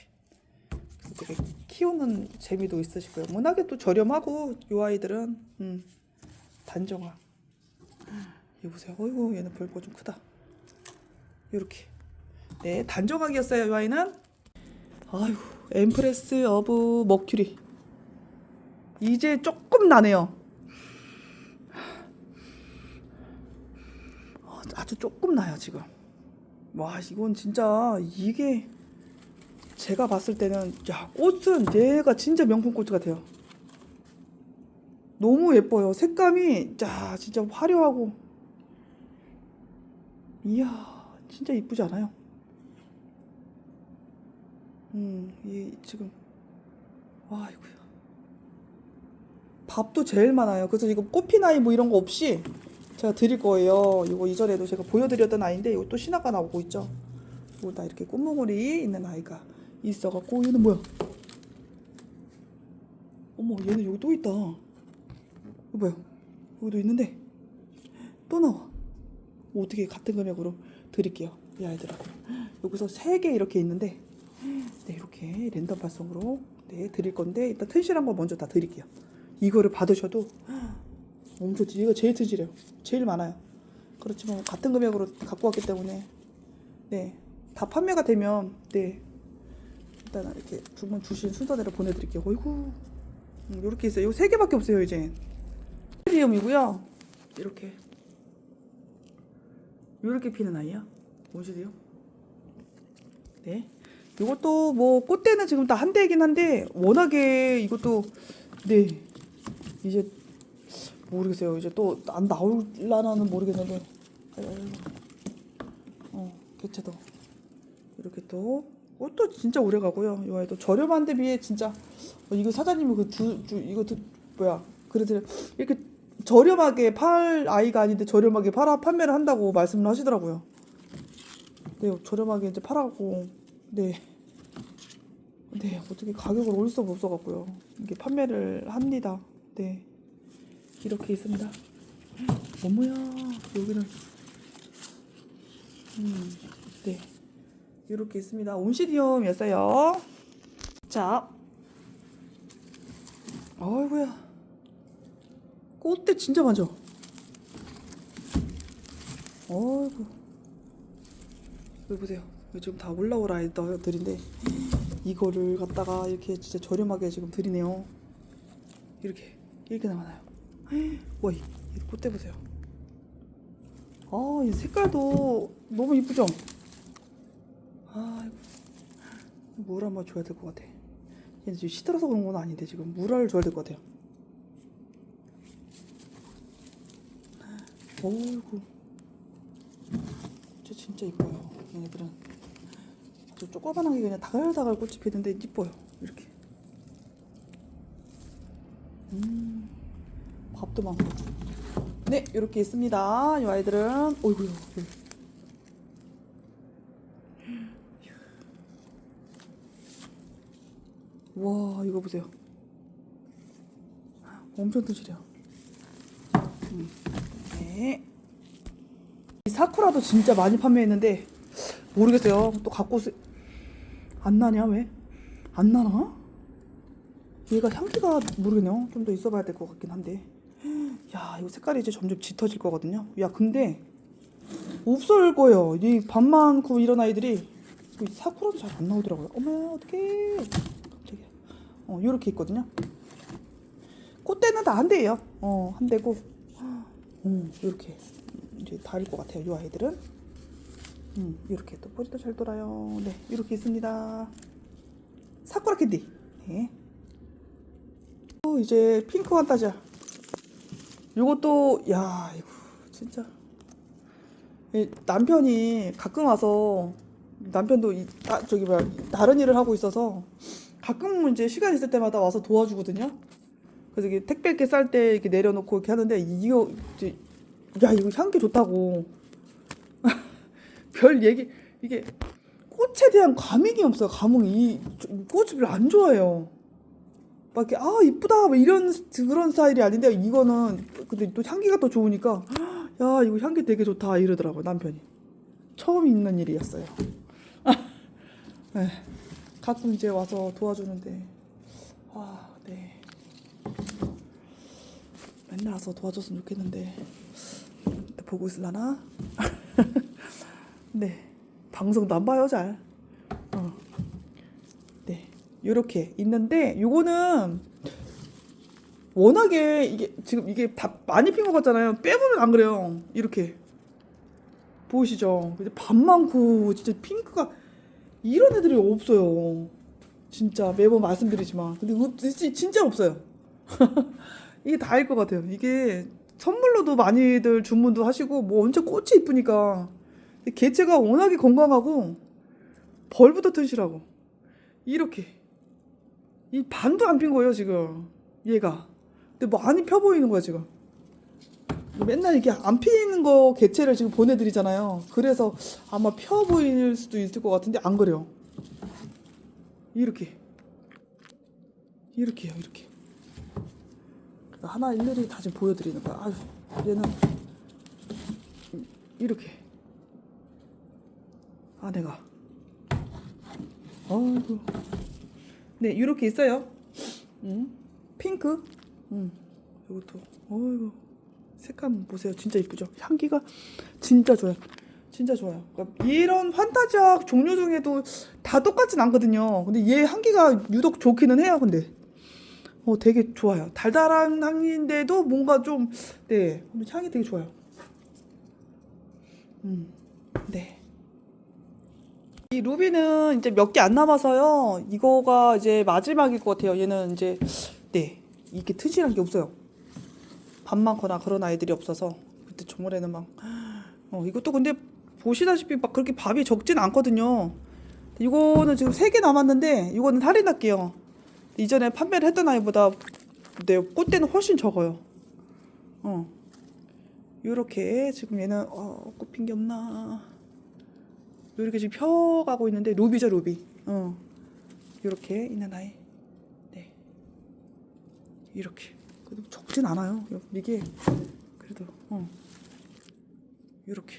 되게 키우는 재미도 있으시고요. 워낙에 또 저렴하고 요 아이들은 단정화. 이거 보세요. 어이구, 얘는 벌보가 좀 크다. 요렇게. 네, 단정하기였어요. 요 아이는. 아이고, 엠프레스 오브 머큐리. 이제 조금 나네요. 아주 조금 나요 지금. 와 이건 진짜 이게 제가 봤을 때는 야 꽃은 얘가 진짜 명품 꽃 같아요. 너무 예뻐요. 색감이 자 진짜 화려하고 이야 진짜 이쁘지 않아요? 이 지금 와 이거야. 밥도 제일 많아요. 그래서 지금 꽃핀 아이 뭐 이런 거 없이 제가 드릴 거예요. 이거 이전에도 제가 보여드렸던 아이인데 이거 또 신화가 나오고 있죠. 이거 다 이렇게 꽃몽울이 있는 아이가 있어갖고 얘는 뭐야? 어머 얘는 여기 또 있다. 이거 뭐야? 여기도 있는데 또 나와. 뭐 어떻게 같은 금액으로 드릴게요. 이 아이들하고 여기서 3개 이렇게 있는데 네 이렇게 랜덤 발송으로 네 드릴 건데 일단 튼실한 거 먼저 다 드릴게요. 이거를 받으셔도 엄청 얘가 제일 튼실해요. 제일 많아요. 그렇지만 같은 금액으로 갖고 왔기 때문에 네 다 판매가 되면 네 일단 이렇게 주문 주신 순서대로 보내드릴게요. 어이구 이렇게 있어요. 이거 3개밖에 없어요 이제. 온시디움이고요. 이렇게 피는 아이야. 온시디움. 네. 이것도 뭐 꽃대는 지금 다 한 대이긴 한데 워낙에 이것도 네 이제 모르겠어요. 이제 또 안 나올라나는 모르겠는데 개체도 이렇게 또 꽃도 진짜 오래 가고요. 이 아이도 저렴한 데 비해 진짜 이거 사장님이 이거 뭐야 그래도 이렇게 저렴하게 팔 아이가 아닌데 저렴하게 판매를 한다고 말씀을 하시더라고요. 네 저렴하게 이제 팔아갖고 네 어떻게 가격을 올릴 수가 없어갖고요. 이게 판매를 합니다. 네 이렇게 있습니다. 어머야 여기는 네 이렇게 있습니다. 온시디움이었어요. 자 아이고야 꽃대 진짜 많죠. 어이구 여기 보세요. 여기 지금 다 올라올 아이들인데 이거를 갖다가 이렇게 진짜 저렴하게 지금 드리네요. 이렇게 나와요. 와, 이 꽃대 보세요. 이 색깔도 너무 이쁘죠? 물 한번 줘야 될 것 같아. 얘는 지금 시들어서 그런 건 아닌데 지금 물을 줘야 될 것 같아요. 어이구, 진짜 이뻐요. 얘네들은 아주 조그만하게 그냥 다갈다갈 꽃이 피는데 이뻐요. 이렇게. 밥도 많고. 네, 이렇게 있습니다. 이 아이들은 어이구. 와, 이거 보세요. 엄청 튼실해요. 네. 이 사쿠라도 진짜 많이 판매했는데 모르겠어요. 또 갖고 안 나냐 왜? 안 나나? 얘가 향기가 모르겠네요. 좀 더 있어봐야 될 것 같긴 한데. 야 이거 색깔이 이제 점점 짙어질 거거든요. 야 근데 없을 거예요. 이 밥 많고 이런 아이들이 사쿠라도 잘 안 나오더라고요. 어머 어떡해. 갑자기. 요렇게 있거든요. 꽃대는 다 한 대예요. 한 대고. 요렇게 이제 다일 것 같아요. 이 아이들은. 이렇게 또 뿌리도 잘 돌아요. 네, 이렇게 있습니다. 사쿠라 캔디. 네. 이제 핑크 환타지아. 요것도 야 이거 진짜 남편이 가끔 와서 남편도 저기 뭐야 다른 일을 하고 있어서 가끔 이제 시간 있을 때마다 와서 도와주거든요. 그래서 이게 택배 이렇게 쌀 때 이렇게 내려놓고 이렇게 하는데 이거 이제 야 이거 향기 좋다고 별 얘기 이게 꽃에 대한 감흥이 없어요. 감흥이 꽃을 별로 안 좋아해요. 막 이렇게 이쁘다 뭐 이런 그런 스타일이 아닌데 이거는 근데 또 향기가 더 좋으니까 야 이거 향기 되게 좋다 이러더라고요 남편이. 처음 있는 일이었어요. 네. 가끔 이제 와서 도와주는데 네 맨날 와서 도와줬으면 좋겠는데 보고 있을라나? 네 방송도 안 봐요 잘. 네 요렇게 있는데 요거는 워낙에 이게 지금 이게 다 많이 핀 것 같잖아요. 빼보면 안 그래요. 이렇게 보이시죠? 이제 밥 많고 진짜 핑크가 이런 애들이 없어요. 진짜 매번 말씀드리지만 근데 진짜 없어요. 이게 다일 것 같아요. 이게 선물로도 많이들 주문도 하시고 뭐 엄청 꽃이 이쁘니까 개체가 워낙에 건강하고 벌부터 튼실하고 이렇게 이 반도 안 핀 거예요 지금 얘가. 근데 많이 펴 보이는 거야 지금. 맨날 이렇게 안 피는 거 개체를 지금 보내드리잖아요. 그래서 아마 펴 보일 수도 있을 것 같은데 안 그래요. 이렇게요 이렇게. 하나 일일이 다 지금 보여드리는 거야. 아유, 얘는 이렇게 아내가 아이고 네 이렇게 있어요. 핑크 이것도 어이구 색감 보세요. 진짜 이쁘죠. 향기가 진짜 좋아요. 진짜 좋아요. 그러니까 이런 환타지아 종류 중에도 다 똑같진 않거든요. 근데 얘 향기가 유독 좋기는 해요. 근데 되게 좋아요. 달달한 향인데도 뭔가 좀 네 향이 되게 좋아요. 네. 이 루비는 이제 몇 개 안 남아서요. 이거가 이제 마지막일 것 같아요. 얘는 이제 네 이게 튼실한 게 없어요. 밥 많거나 그런 아이들이 없어서 그때 저번에는 막 이것도 근데 보시다시피 막 그렇게 밥이 적진 않거든요. 이거는 지금 3개 남았는데 이거는 할인할게요. 이전에 판매를 했던 아이보다 네 꽃대는 훨씬 적어요. 요렇게 지금 얘는 꽃핀 게 없나 요렇게 지금 펴가고 있는데 루비죠 루비. 요렇게 있는 아이. 네 이렇게 그래도 적진 않아요 이게. 그래도 요렇게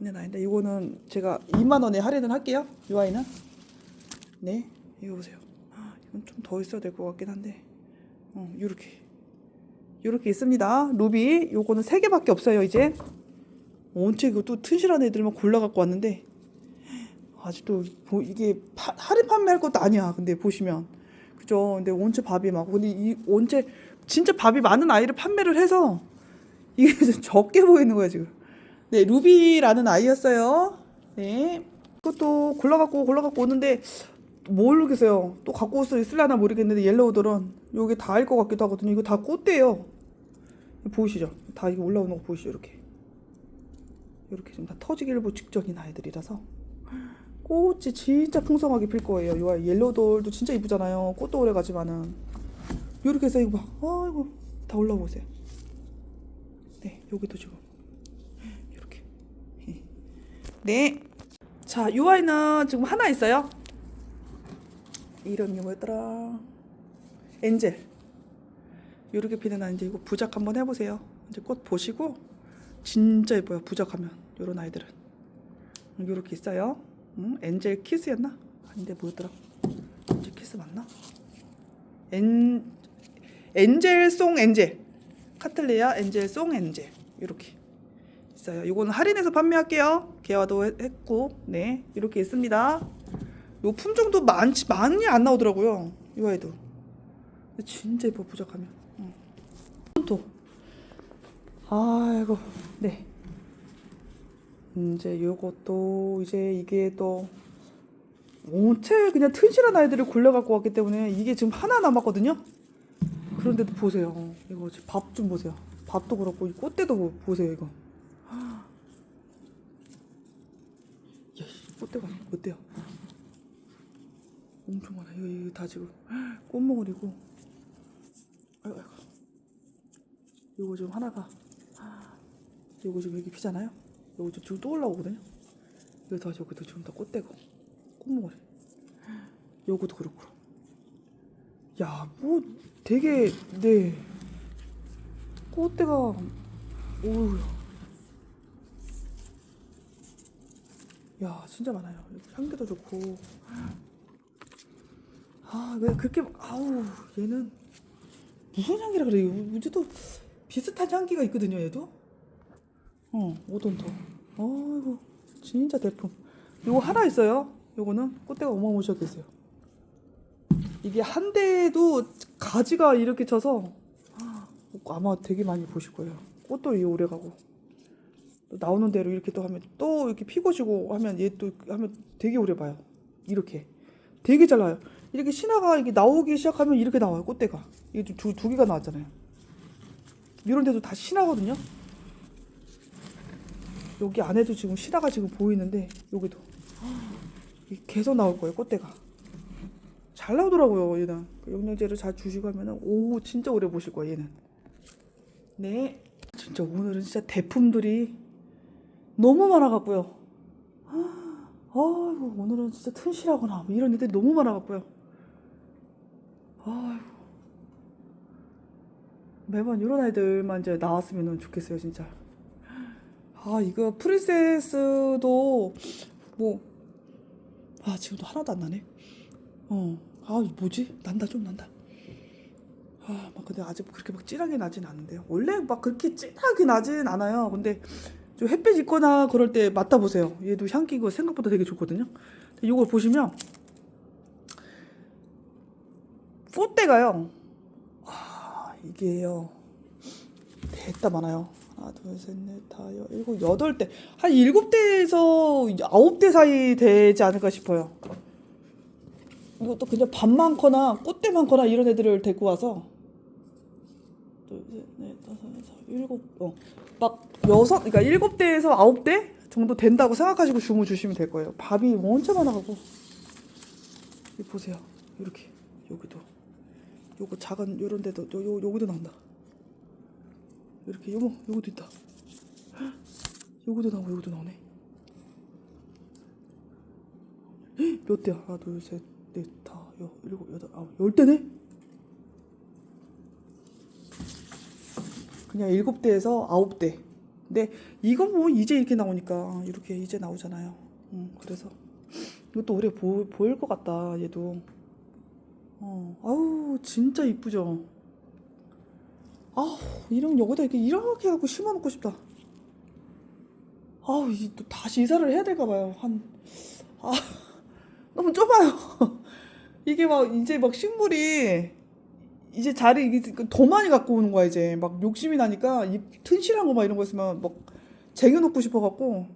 있는 아이인데 이거는 제가 2만원에 할인을 할게요. 이 아이는 네 이거 보세요. 이건 좀 더 있어야 될 것 같긴 한데 요렇게 있습니다. 루비 요거는 3개밖에 없어요. 이제 원체 이것도 튼실한 애들만 골라갖고 왔는데 아직도 이게 할인 판매할 것도 아니야. 근데 보시면 그죠. 근데 원체 밥이 많고 근데 이 원체 진짜 밥이 많은 아이를 판매를 해서 이게 좀 적게 보이는 거야 지금. 네 루비라는 아이였어요. 네 이것도 골라갖고 오는데 모르겠어요. 또 갖고 올 수 있으려나 모르겠는데 옐로우들은 요게 다일 것 같기도 하거든요. 이거 다 꽃대요. 보이시죠? 다 이거 올라오는 거 보이시죠? 이렇게 지금 다 터지기일보 직전인 아이들이라서 꽃이 진짜 풍성하게 필 거예요. 요 옐로우돌도 진짜 이쁘잖아요. 꽃도 오래 가지만은 요렇게 해서 이거 봐. 아이고 다 올라오고 있어요. 네 여기도 지금 이렇게. 네. 자, 요 아이는 지금 하나 있어요. 이름이 뭐였더라? 엔젤. 요렇게 피는 아이인데 이거 부작 한번 해보세요. 이제 꽃 보시고 진짜 예뻐요. 부작하면 요런 아이들은 요렇게 있어요. 엔젤 키스였나? 아닌데 뭐였더라? 엔젤 키스 맞나? 엔젤송 엔젤 카틀레아 엔젤송 엔젤 요렇게 있어요. 요거는 할인해서 판매할게요. 개화도 했고 네 이렇게 있습니다. 요 품종도 많이 안 나오더라고요. 이 아이도 진짜 예뻐 부작하면. 또 아이고 네 이제 요것도 이제 이게 또 온체 그냥 튼실한 아이들을 골라 갖고 왔기 때문에 이게 지금 하나 남았거든요. 그런데도 보세요. 이거 밥 좀 보세요. 밥도 그렇고 이 꽃대도 보세요 이거. 야, 꽃대가 어때요? 엄청 많아. 이거 다 지금 꽃몽울이고. 아이고. 요거 지금 하나가 요거 지금 여기 피잖아요. 요거 지금 또 올라오거든요. 이거 다 저기도 지금 다 꽃대고 꽃몽울이. 요거도 그렇고. 야, 뭐 되게 네 꽃대가 오우. 야, 진짜 많아요. 향기도 좋고. 아, 왜 그렇게 아우 얘는 무슨 향기라 그래요? 우지도 비슷한 향기가 있거든요. 얘도. 오돈토. 아이고 진짜 대품. 요거 하나 있어요. 요거는 꽃대가 어마무시하게 있어요. 이게 한 대도 가지가 이렇게 쳐서 아마 되게 많이 보실 거예요. 꽃도 오래 가고 또 나오는 대로 이렇게 또 하면 또 이렇게 피고 지고 하면 얘 또 하면 되게 오래 봐요. 이렇게 되게 잘 나와요. 이렇게 신화가 이게 나오기 시작하면 이렇게 나와요. 꽃대가 이게 두 개가 나왔잖아요. 이런 데도 다 신화거든요. 여기 안에도 지금 신화가 지금 보이는데 여기도 계속 나올 거예요. 꽃대가 잘 나오더라고요. 얘는 영양제를 잘 주시고 하면은 오 진짜 오래 보실 거예요. 얘는. 네 진짜 오늘은 진짜 대품들이 너무 많아갖고요. 아이고 오늘은 진짜 튼실하거나 뭐 이런 애들이 너무 많아갖고요. 아이고 매번 이런 아이들만 이제 나왔으면 좋겠어요 진짜. 아 이거 프린세스도 뭐 지금도 하나도 안 나네. 뭐지? 난다 좀 난다. 막 근데 아직 그렇게 막 진하게 나진 않은데요. 원래 막 그렇게 진하게 나진 않아요. 근데 좀 햇빛 있거나 그럴 때 맡아보세요. 얘도 향기 이거 생각보다 되게 좋거든요. 이걸 보시면 꽃대가요. 이게요. 됐다 많아요. 하나, 둘, 셋, 넷, 다, 일곱, 여덟 대. 한 일곱 대에서 아홉 대 사이 되지 않을까 싶어요. 이것도 그냥 밥 많거나 꽃대 많거나 이런 애들을 데리고 와서 둘, 셋, 넷, 다섯, 여섯, 일곱, 막 여섯, 그러니까 일곱 대에서 아홉 대 정도 된다고 생각하시고 주문 주시면 될 거예요. 밥이 엄청 많아가고. 이 보세요. 이렇게 여기도, 요거 작은 요런 데도 여기도 나온다. 이렇게 요거도 있다. 요거도 나오고 요거도 나오네. 몇 대야? 하나, 둘, 셋, 넷, 다, 일곱, 여덟, 아홉, 열 대네? 그냥 일곱 대에서 아홉 대. 근데 이거 뭐 이제 이렇게 나오니까 이렇게 이제 나오잖아요. 그래서 이것도 오래 보일 것 같다. 얘도. 아우 진짜 이쁘죠. 이런 여기다 이렇게 하고 심어놓고 싶다. 이제 또 다시 이사를 해야 될까 봐요. 너무 좁아요. 이게 막 이제 막 식물이 이제 자리 이게 더 많이 갖고 오는 거야. 이제 막 욕심이 나니까 이 튼실한 거 막 이런 거 있으면 막 쟁여놓고 싶어갖고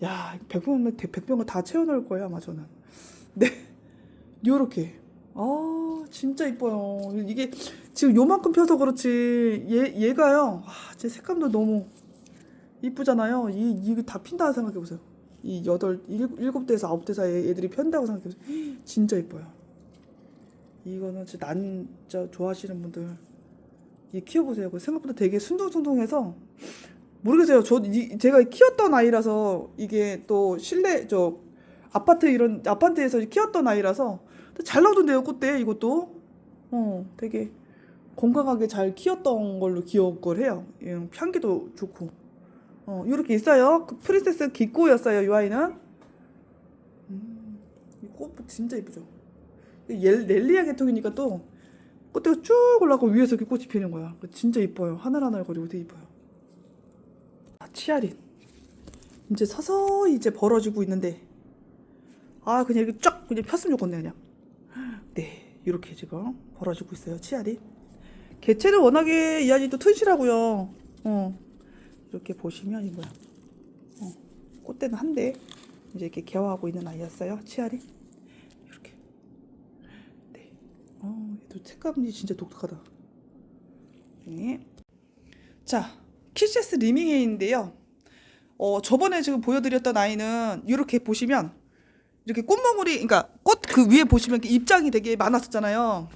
야 100병을 다 채워넣을 거예요 아마 저는. 네 요렇게 진짜 이뻐요. 이게 지금 요만큼 펴서 그렇지 얘가요 제 색감도 너무 이쁘잖아요. 이거 다 핀다 생각해보세요. 이 일곱 대에서 아홉 대 사이에 애들이 편다고 생각해보세요. 진짜 이뻐요. 이거는 진짜 난자 좋아하시는 분들 이 키워보세요. 생각보다 되게 순둥순둥해서 모르겠어요. 제가 키웠던 아이라서 이게 또 실내 아파트에서 키웠던 아이라서 잘 나오던데요. 꽃대 이것도 되게 건강하게 잘 키웠던 걸로 기억을 해요. 향기도 좋고 이렇게 있어요. 프린세스 기꼬였어요. 이 아이는 이 꽃 진짜 이쁘죠. 렐리아 계통이니까 또 꽃대가 쭉 올라가고 위에서 이렇게 꽃이 피는 거야. 진짜 이뻐요. 하늘하늘거리고 되게 이뻐요. 치아린 이제 서서히 이제 벌어지고 있는데 그냥 이렇게 쫙 그냥 폈으면 좋겠네 그냥. 네 이렇게 지금 벌어지고 있어요. 치아린 개체는 워낙에 이 아이도 튼실하고요. 이렇게 보시면 이 뭐야 꽃대는 한 대 이제 이렇게 개화하고 있는 아이였어요. 치아린 이렇게. 네 얘도 색감이 진짜 독특하다. 네. 자 키세스 리밍헤인데요. 저번에 지금 보여드렸던 아이는 이렇게 보시면 이렇게 꽃망울이 그러니까 꽃 그 위에 보시면 입장이 되게 많았었잖아요.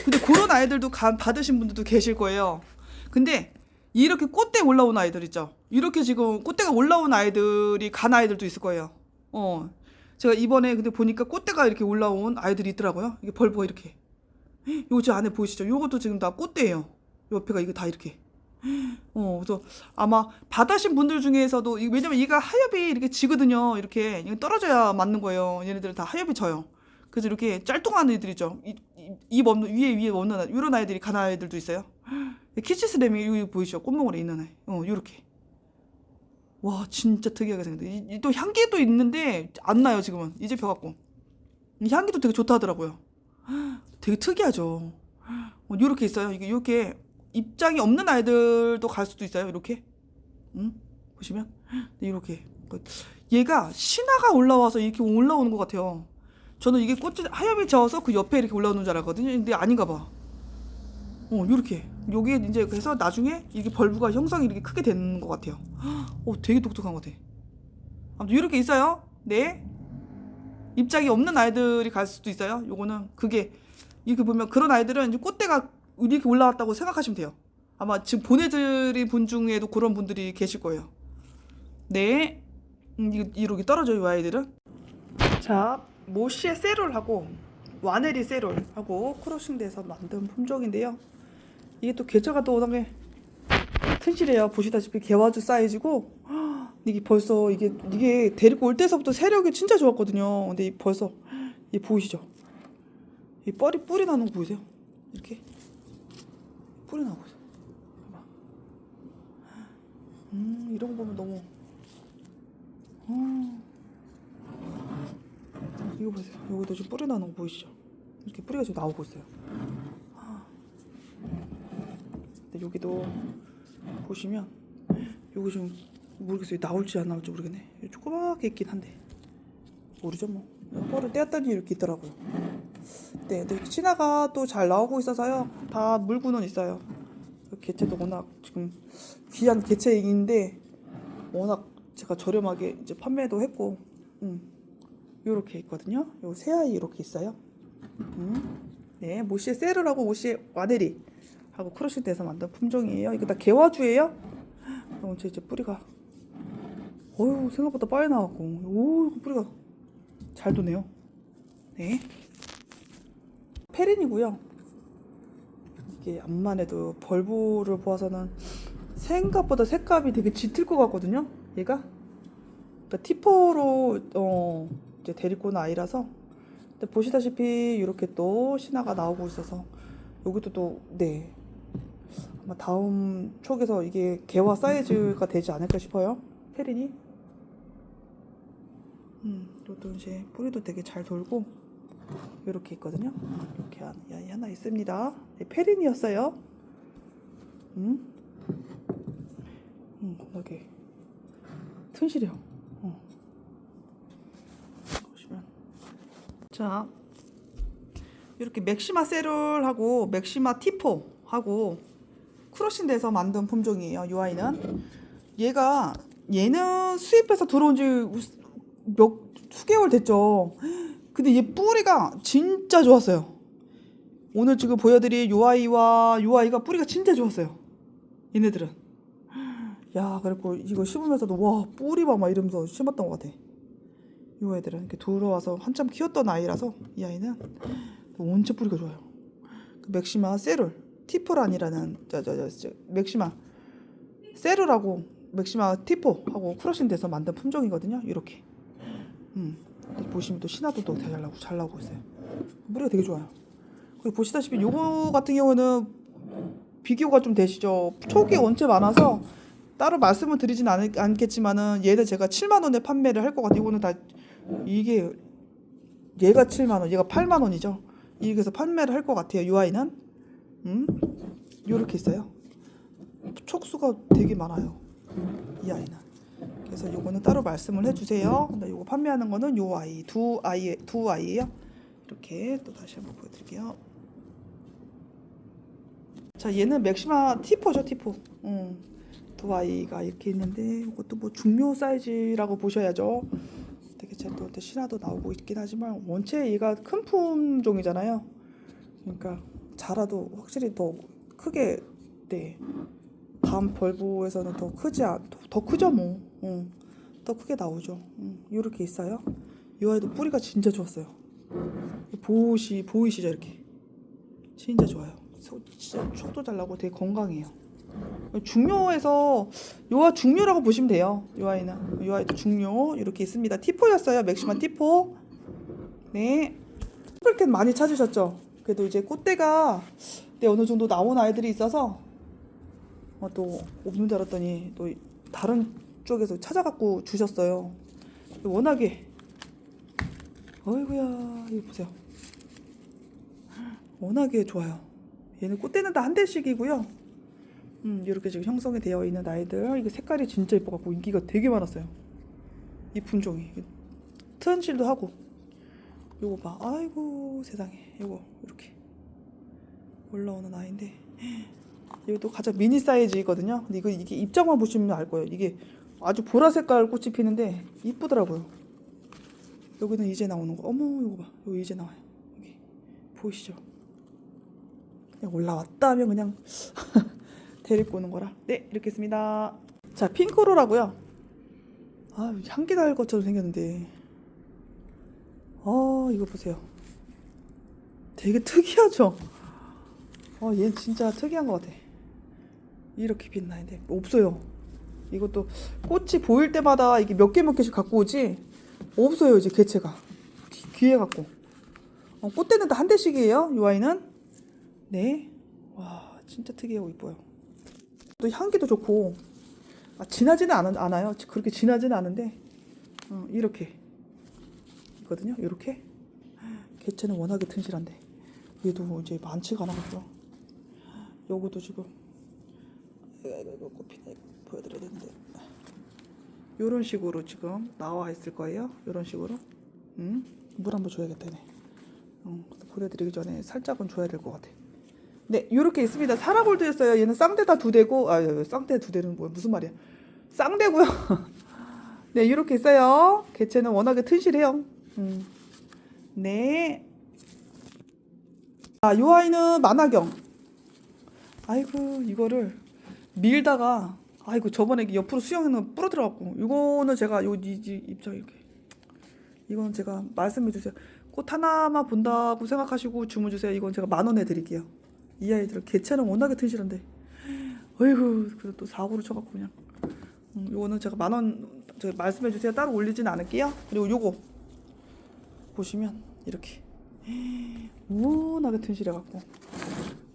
근데 그런 아이들도 받으신 분들도 계실 거예요. 근데 이렇게 꽃대 올라온 아이들 있죠. 이렇게 지금 꽃대가 올라온 아이들이 간 아이들도 있을 거예요. 제가 이번에 근데 보니까 꽃대가 이렇게 올라온 아이들이 있더라고요. 이게 벌브가 이렇게. 요거 저 안에 보이시죠? 요것도 지금 다 꽃대예요. 옆에가 이거 다 이렇게. 그래서 아마 받으신 분들 중에서도 왜냐면 얘가 하엽이 이렇게 지거든요. 이렇게 떨어져야 맞는 거예요. 얘네들 다 하엽이 져요. 그래서 이렇게 짤뚱한 애들이죠. 입 없는 위에 없는 이런 아이들이 간 아이들도 있어요. 키치스 레미 여기 보이시죠? 꽃몽울에 있는 아이. 요렇게. 와 진짜 특이하게 생겼다. 또 향기도 있는데 안 나요 지금은. 이제 펴갖고. 이 향기도 되게 좋다 하더라고요. 되게 특이하죠. 요렇게 있어요. 이게 요렇게 입장이 없는 아이들도 갈 수도 있어요. 이렇게. 보시면 이렇게 얘가 신화가 올라와서 이렇게 올라오는 것 같아요. 저는 이게 꽃이 하얀이 져서 그 옆에 이렇게 올라오는 줄 알았거든요. 근데 아닌가 봐. 요렇게 여기에 이제 그래서 나중에 이게 벌브가 형성이 이렇게 크게 되는 것 같아요. 되게 독특한 것 같아. 아무튼 이렇게 있어요. 네. 입장이 없는 아이들이 갈 수도 있어요. 요거는 그게 이렇게 보면 그런 아이들은 이제 꽃대가 이렇게 올라왔다고 생각하시면 돼요. 아마 지금 보내드린 분 중에도 그런 분들이 계실 거예요. 네. 이렇게 떨어져요, 이 아이들은. 자, 모시의 세롤하고 와네리 세롤하고 크로싱돼서 만든 품종인데요. 이게 또 개체가 또 워낙에 튼실해요. 보시다시피 개화주 사이즈고 이게 벌써 이게 데리고 올 때서부터 세력이 진짜 좋았거든요. 근데 벌써 이 보이시죠? 이 뿌리 나는 거 보이세요? 이렇게 뿌리 나고 있어. 이런 거 보면 너무 이거 보세요. 여기도 지금 뿌리 나는 거 보이시죠? 이렇게 뿌리가 지금 나오고 있어요. 근데 여기도 보시면 요거 좀 모르겠어요. 나올지 안 나올지 모르겠네. 조그맣게 있긴 한데 모르죠 뭐. 펄을 떼었더니 이렇게 있더라고요. 네, 신화가 또 잘 나오고 있어서요. 다 물고는 있어요. 개체도 워낙 지금 귀한 개체인데 워낙 제가 저렴하게 이제 판매도 했고, 요렇게 있거든요. 요 새 아이 이렇게 있어요. 네, 모시의 세르라고 모시의 와네리 하고 크로싱돼서 만든 품종이에요. 이거 다 개화주예요. 언제 이제 뿌리가 생각보다 빨리 나왔고, 뿌리가 잘 도네요. 네, 페린이고요. 이게 앞만 해도 벌브를 보아서는 생각보다 색감이 되게 짙을 것 같거든요. 얘가 그러니까 티포로 이제 데리고 온 아이라서. 근데 보시다시피 이렇게 또 신화가 나오고 있어서 여기도 또 네, 아마 다음 촉에서 이게 개화 사이즈가 되지 않을까 싶어요. 페린이. 이것도 이제 뿌리도 되게 잘 돌고 이렇게 있거든요. 이렇게 하나 있습니다. 네, 페린이었어요. 이렇게 튼실해요. 보시면 자, 이렇게 맥시마 세롤하고 맥시마 티포하고 크로싱돼서 만든 품종이에요. 이 아이는 얘는 수입해서 들어온 지 수개월 됐죠. 근데 얘 뿌리가 진짜 좋았어요. 오늘 지금 보여드릴 요 아이와 요 아이가 뿌리가 진짜 좋았어요. 얘네들은. 야, 그래갖고 이거 심으면서도 와, 뿌리 봐 막 이러면서 심었던 것 같아. 요 아이들은 이렇게 들어와서 한참 키웠던 아이라서 이 아이는 원체 뿌리가 좋아요. 그 맥시마 세룰 티포란이라는 맥시마 세룰하고 맥시마 티포하고 크로싱돼서 만든 품종이거든요. 이렇게. 보시면 또 신화도 또 잘 나오고 있어요. 뿌리가 되게 좋아요. 그리고 보시다시피 요거 같은 경우는 비교가 좀 되시죠. 촉이 원체 많아서 따로 말씀을 드리진 않겠지만은 얘는 제가 7만 원에 판매를 할 것 같아요. 이거는 다 이게 얘가 7만 원, 얘가 8만 원이죠. 이렇게 해서 판매를 할 것 같아요. 이 아이는 요렇게 있어요. 촉수가 되게 많아요. 이 아이는. 그래서 요거는 따로 말씀을 해주세요. 근데 요거 판매하는 거는 요 아이 두 아이예요. 이렇게 또 다시 한번 보여드릴게요. 자, 얘는 맥시마 티포죠, 티포. 두 아이가 이렇게 있는데 이것도 뭐 중묘 사이즈라고 보셔야죠. 되게 또 신화도 나오고 있긴 하지만 원체 얘가 큰 품종이잖아요. 그러니까 자라도 확실히 더 크게 네. 다음 벌브에서는 더 크죠 뭐. 더 크게 나오죠. 이렇게 있어요. 이 아이도 뿌리가 진짜 좋았어요. 보이시죠 이렇게. 진짜 좋아요. 진짜 촉도 잘 나고 되게 건강해요. 중묘해서 요아 중묘라고 보시면 돼요. 요 아이는 요 아이도 중묘 이렇게 있습니다. 티포였어요. 맥시마 티포. 네. 스플캣 많이 찾으셨죠? 그래도 이제 꽃대가 어느 정도 나온 아이들이 있어서 또 없는 줄 알았더니 또 다른 쪽에서 찾아갖고 주셨어요. 워낙에 어이구야 이거 보세요. 워낙에 좋아요. 얘는 꽃대는 다 한 대씩이고요. 이렇게 지금 형성이 되어 있는 아이들. 이게 색깔이 진짜 예뻐갖고 인기가 되게 많았어요. 이 품종이. 트런실도 하고. 요거 봐. 아이고 세상에. 요거 이렇게 올라오는 아이인데 이것도 가장 미니 사이즈이거든요. 근데 이게 입장만 보시면 알 거예요. 이게 아주 보라 색깔 꽃이 피는데 이쁘더라고요. 여기는 이제 나오는 거. 어머 이거 봐. 여기 이제 나와요. 여기 보이시죠? 그냥 올라왔다 하면 그냥 데리고 오는 거라. 네 이렇게 했습니다. 자 핑크로라고요. 아 향기 날 것처럼 생겼는데 이거 보세요. 되게 특이하죠? 얘는 진짜 특이한 것 같아. 이렇게 빛나는데 없어요. 이것도 꽃이 보일 때마다 이게 몇 개씩 갖고 오지 없어요. 이제 개체가 귀해갖고 꽃대는 다 한 대씩이에요. 이 아이는. 네. 와 진짜 특이하고 이뻐요. 또 향기도 좋고 진하지는 않아요. 그렇게 진하지는 않은데 이렇게 있거든요. 이렇게 개체는 워낙에 튼실한데 얘도 이제 많지가 않아가지고 요것도 지금 이거 꽃피네 보여드려야 되는데 요런 식으로 지금 나와 있을 거예요. 요런 식으로 물 한번 줘야겠다네. 보내드리기 전에 살짝은 줘야 될 것 같아. 네 요렇게 있습니다. 사라골드였어요. 얘는 쌍대다 2대고 쌍대 2대는 무슨 말이야. 쌍대고요. 네 이렇게 있어요. 개체는 워낙에 튼실해요. 네. 요 아이는 만화경. 아이고 이거를 밀다가 아이고 저번에 옆으로 수영에는 부러뜨려갖고 이거는 제가 입장 이렇게 이거는 제가 말씀해 주세요. 꽃 하나만 본다고 생각하시고 주문 주세요. 이건 제가 10,000원 해드릴게요. 이 아이들은 개체는 워낙에 튼실한데 어이구 그래도 또 사고를 쳐갖고 그냥 요거는 제가 10,000원 제가 말씀해 주세요. 따로 올리진 않을게요. 그리고 요거 보시면 이렇게 워낙에 튼실해갖고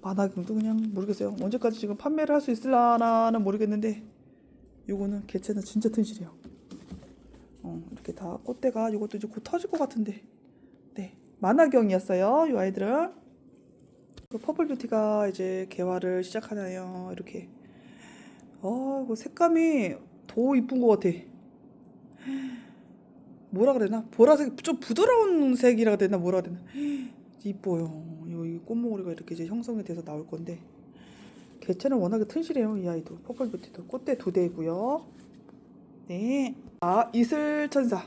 만화경도 그냥 모르겠어요. 언제까지 지금 판매를 할 수 있을라나는 모르겠는데 요거는 개체는 진짜 튼실해요. 이렇게 다 꽃대가 요것도 이제 곧 터질 것 같은데 네 만화경이었어요. 요 아이들은 퍼플뷰티가 이제 개화를 시작하나요. 이렇게 그 색감이 더 이쁜 것 같아. 뭐라 그래나 보라색 좀 부드러운 색이라 그래나 뭐라 그래나 이뻐요. 이 꽃몽오리가 이렇게 이제 형성이 돼서 나올 건데 개체는 워낙에 튼실해요. 이 아이도 퍼플뷰티도 꽃대 2대이고요. 네. 이슬천사.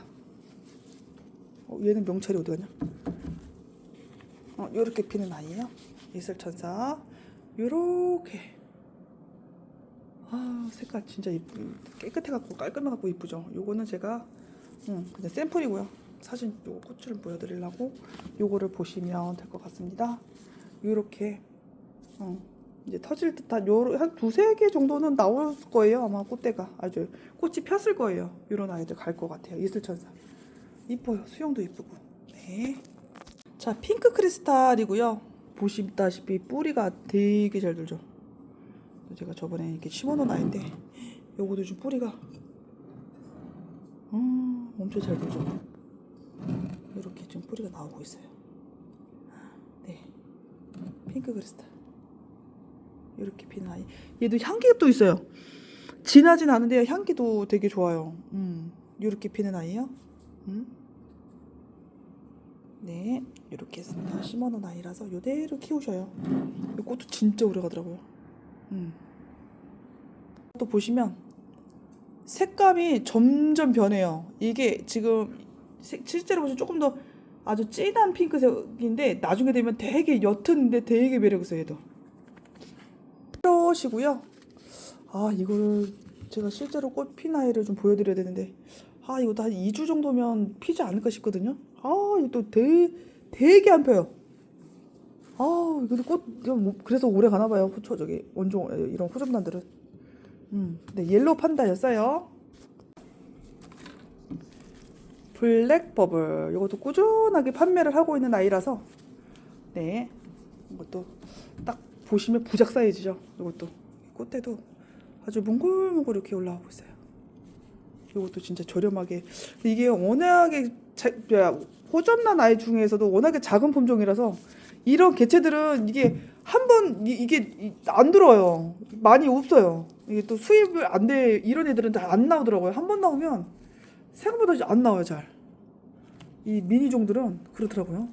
얘는 명찰이 어디 갔냐? 요렇게 피는 아이예요. 이슬천사. 요렇게. 색깔 진짜 깨끗해갖고 깔끔해갖고 이쁘죠. 요거는 제가 그냥 샘플이고요. 사진 요거 꽃을 보여드리려고 요거를 보시면 될 것 같습니다. 요렇게 이제 터질 듯한 한 2-3개 정도는 나올 거예요. 아마 꽃대가 아주 꽃이 폈을 거예요. 요런 아이들 갈 것 같아요. 이슬천사 이뻐요. 수영도 이쁘고. 네. 자 핑크 크리스탈이고요. 보시다시피 뿌리가 되게 잘 들죠. 제가 저번에 이렇게 심어놓은 아이인데 요거도 지금 뿌리가 엄청 잘 들죠. 이렇게 지금 뿌리가 나오고 있어요. 네, 핑크 크리스탈 이렇게 피는 아이. 얘도 향기가 또 있어요. 진하진 않은데 향기도 되게 좋아요. 이렇게 피는 아이요. 네, 이렇게 했습니다. 심어놓은 아이라서 이대로 키우셔요. 이 꽃도 진짜 오래 가더라고요. 또 보시면 색감이 점점 변해요. 이게 지금 실제로 보시면 조금 더 아주 진한 핑크색인데 나중에 되면 되게 옅은데 되게 매력있어요. 얘도 이러시고요. 이거를 제가 실제로 꽃 핀 아이를 좀 보여드려야 되는데 이것도 한 2주 정도면 피지 않을까 싶거든요. 이것도 되게 안 펴요. 이것도 꽃 그래서 오래 가나봐요. 저기 원종 이런 호접란들은. 네, 옐로우 판다였어요. 블랙버블 이것도 꾸준하게 판매를 하고 있는 아이라서 네 이것도 딱 보시면 부작 사이즈죠. 이것도 꽃대도 아주 몽글몽글 이렇게 올라오고 있어요. 이것도 진짜 저렴하게 이게 워낙에 호접란 아이 중에서도 워낙에 작은 품종이라서 이런 개체들은 이게 한 번 이게 안 들어요. 많이 없어요. 이게 또 수입을 안 돼. 이런 애들은 잘 안 나오더라고요. 한 번 나오면 생각보다 안 나와요, 잘. 이 미니종들은 그렇더라고요.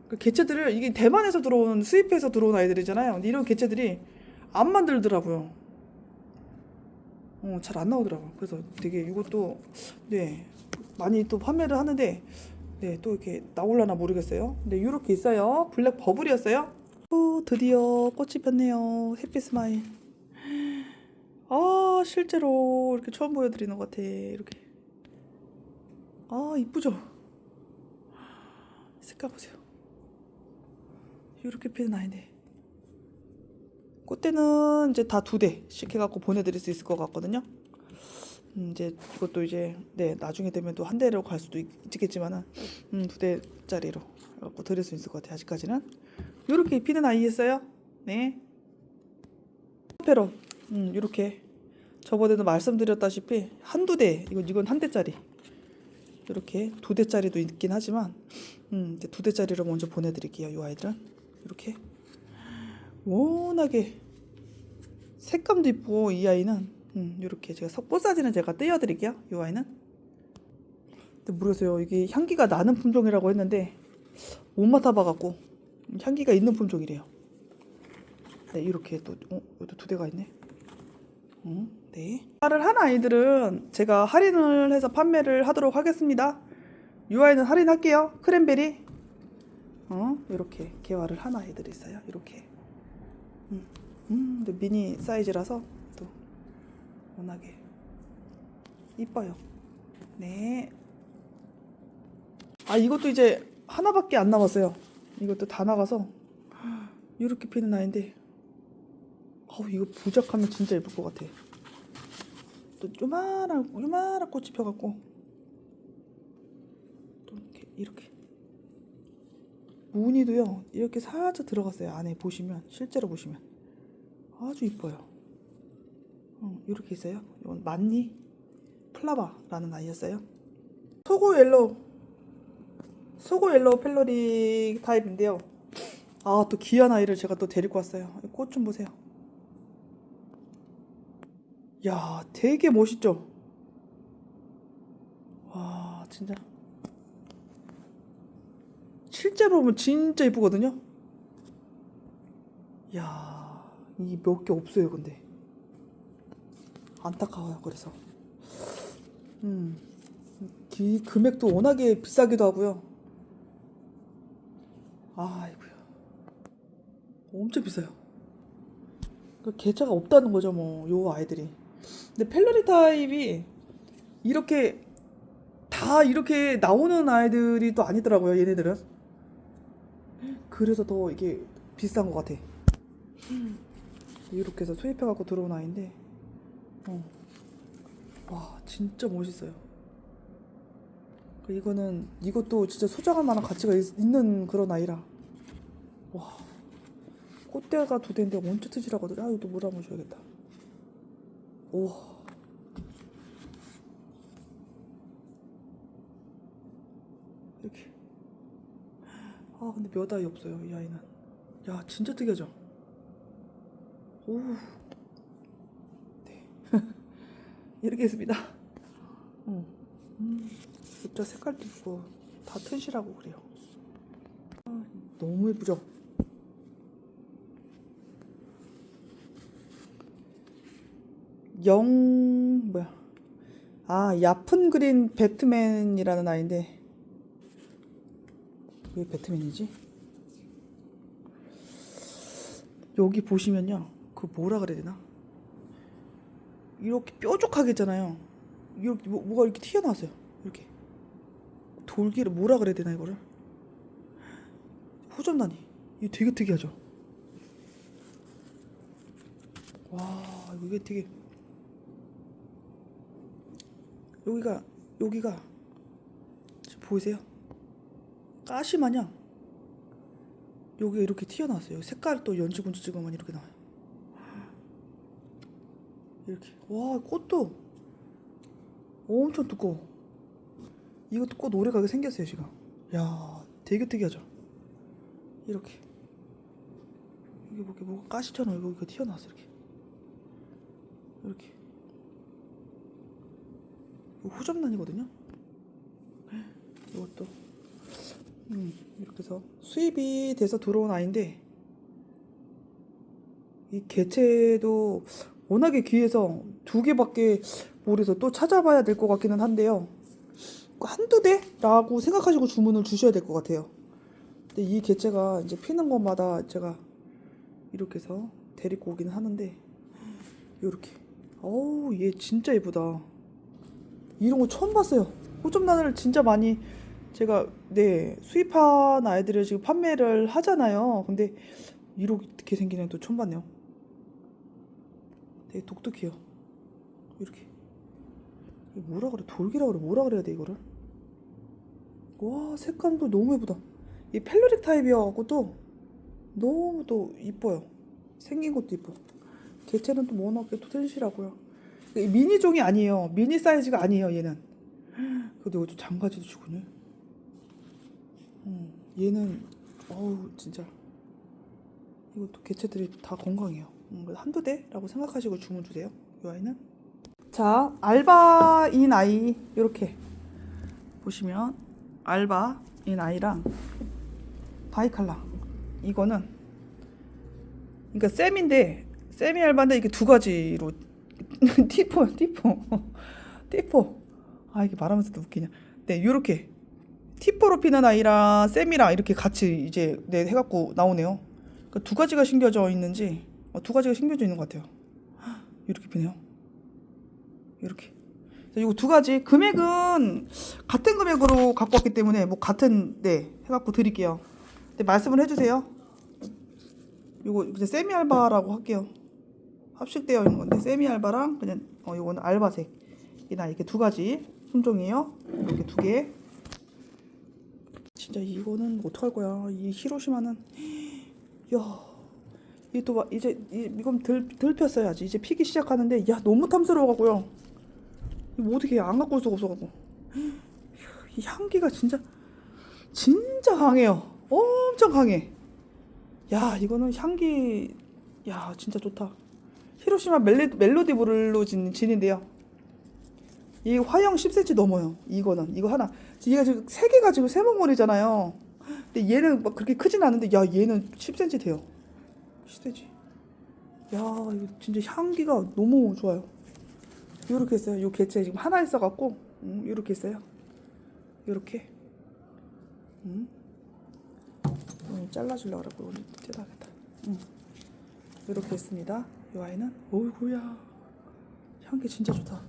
그 개체들을 이게 대만에서 들어온 수입해서 들어온 아이들이잖아요. 근데 이런 개체들이 안 만들더라고요. 잘 안 나오더라고요. 그래서 되게 이것도 네 많이 또 판매를 하는데 네 또 이렇게 나올라나 모르겠어요. 근데 이렇게 있어요. 블랙 버블이었어요. 드디어 꽃이 폈네요. 햇빛 스마일. 아 실제로 이렇게 처음 보여드리는 것 같아. 이렇게 아 이쁘죠? 색깔 보세요. 이렇게 피는 아이인데 꽃대는 이제 다 2대씩 해갖고 보내드릴 수 있을 것 같거든요. 이제 이것도 이제 네 나중에 되면 또 한 대로 갈 수도 있겠지만은 2대짜리로 갖고 드릴 수 있을 것 같아요. 아직까지는 이렇게 피는 아이였어요. 네 페론 이렇게 저번에도 말씀드렸다시피 한두 대 이건 한 대짜리 이렇게 2대짜리도 있긴 하지만 이제 2대짜리로 먼저 보내드릴게요. 이 아이들은 이렇게 워낙에 색감도 이쁘고 이 아이는 이렇게 제가 꽃 사진은 제가 띄워드릴게요. 이 아이는 근데 모르겠어요. 이게 향기가 나는 품종이라고 했는데 못 맡아봐갖고 향기가 있는 품종이래요. 네 이렇게 또 여기도 2대가 있네. 네. 개화를 한 아이들은 제가 할인을 해서 판매를 하도록 하겠습니다. 이 아이는 할인할게요. 크랜베리. 이렇게 개화를 한 아이들이 있어요. 이렇게. 근데 미니 사이즈라서 또 워낙에 이뻐요. 네. 아 이것도 이제 하나밖에 안 남았어요. 이것도 다 나가서 이렇게 피는 아이인데 이거 부작하면 진짜 예쁠 것 같아. 또 요만한 꽃이 펴갖고 또 이렇게 무늬도요 이렇게 살짝 들어갔어요. 안에 보시면 실제로 보시면 아주 이뻐요. 이렇게 있어요. 이건 만니 플라바라는 아이였어요. 소고 옐로우 펠로리 타입인데요. 아 또 귀한 아이를 제가 또 데리고 왔어요. 꽃 좀 보세요. 야 되게 멋있죠? 와 진짜 실제로 보면 진짜 이쁘거든요. 야 이 몇 개 없어요. 근데 안타까워요. 그래서 금액도 워낙에 비싸기도 하고요. 아이고야 엄청 비싸요. 그 계좌가 없다는 거죠 뭐 요 아이들이. 근데 펠로리 타입이 이렇게 다 이렇게 나오는 아이들이 또 아니더라고요. 얘네들은. 그래서 더 이게 비싼 것 같아. 이렇게 해서 수입해갖고 들어온 아이인데 와 진짜 멋있어요. 이것도 진짜 소장할 만한 가치가 있는 그런 아이라 와 꽃대가 2대인데 언제 트지라고 하더라. 이것도 물 한번 줘야겠다. 오 이렇게 근데 몇 아이 없어요. 이 아이는 야 진짜 특이하죠. 오 네. 이렇게 했습니다. 진짜 색깔도 있고 다 튼실하고 그래요. 너무 예쁘죠? 얕은 그린 배트맨이라는 아이인데 왜 배트맨이지? 여기 보시면요 그 뭐라 그래야 되나? 이렇게 뾰족하게 있잖아요. 이렇게 뭐가 이렇게 튀어나왔어요. 이렇게 돌기를 뭐라 그래야 되나 이거를? 호접란이 이거 되게 특이하죠? 와 이게 되게 여기가 지금 보이세요? 가시 마냥 여기가 이렇게 튀어나왔어요. 색깔 또 연지곤지지근만 이렇게 나와요. 이렇게 와 꽃도 엄청 두꺼워. 이것도 꽃 오래 가게 생겼어요 지금. 야 되게 특이하죠? 이렇게 여기 뭐가 가시처럼 여기가 튀어나왔어. 이렇게 이거 호접란이거든요. 이것도 이렇게 해서 수입이 돼서 들어온 아이인데 이 개체도 워낙에 귀해서 2개밖에 모르서 또 찾아봐야 될 것 같기는 한데요. 한두 대라고 생각하시고 주문을 주셔야 될 것 같아요. 근데 이 개체가 이제 피는 것마다 제가 이렇게 해서 데리고 오기는 하는데 이렇게 어우 얘 진짜 예쁘다. 이런 거 처음 봤어요. 호접란을 진짜 많이 제가 수입한 아이들을 지금 판매를 하잖아요. 근데 이렇게 생긴 애도 처음 봤네요. 되게 독특해요. 이렇게 뭐라 그래? 돌기라 그래? 뭐라 그래야 돼 이거를? 와 색감도 너무 예쁘다. 이 펠로릭 타입이어갖고 또 너무 또 이뻐요. 생긴 것도 이뻐. 개체는 또 워낙에 또 튼실하고요. 미니종이 아니에요. 미니 사이즈가 아니에요 얘는. 근데 이거 좀 장가지도 주군요. 얘는 어우 진짜 이것도 개체들이 다 건강해요. 한두 대라고 생각하시고 주문 주세요. 이 아이는. 자 알바인 아이 이렇게 보시면 알바인 아이랑 바이칼라 이거는 그러니까 세미 알바인데 이게 2가지로 티포 아 이게 말하면서도 웃기냐. 네 요렇게 티포로 피는 아이랑 세미랑 이렇게 같이 이제 해갖고 나오네요. 그러니까 2가지가 심겨져 있는지 2가지가 심겨져 있는 것 같아요. 이렇게 피네요. 이렇게. 이거 2가지 금액은 같은 금액으로 갖고 왔기 때문에 뭐 같은 해갖고 드릴게요. 근데 말씀을 해주세요. 이거 이제 세미 알바라고 할게요. 합식되어 있는 건데 세미 알바랑 그냥 이거는 알바색이나 이렇게 2가지 품종이에요. 이렇게 2개. 진짜 이거는 어떡할 거야. 이 히로시마는 야, 이게 또 이제 이건 덜 폈어야지. 이제 피기 시작하는데 야 너무 탐스러워가고요. 이거 어떻게 안 갖고 올 수가 없어가지고 이 향기가 진짜 강해요. 엄청 강해. 야 이거는 향기 야 진짜 좋다. 히로시마 멜로디 블루 진인데요. 이 화형 10cm 넘어요. 이거 하나. 얘가 지금 3개가 지금 세몽골이잖아요. 근데 얘는 막 그렇게 크진 않은데 야 얘는 10cm 돼요. 10cm. 야 이거 진짜 향기가 너무 좋아요. 요렇게 했어요. 요 개체 지금 하나 있어갖고 요렇게 했어요. 요렇게 잘라주려고 그러고 오늘 뜯어야겠다. 요렇게 했습니다. 요 아이는 어이구야 향기 진짜 좋다.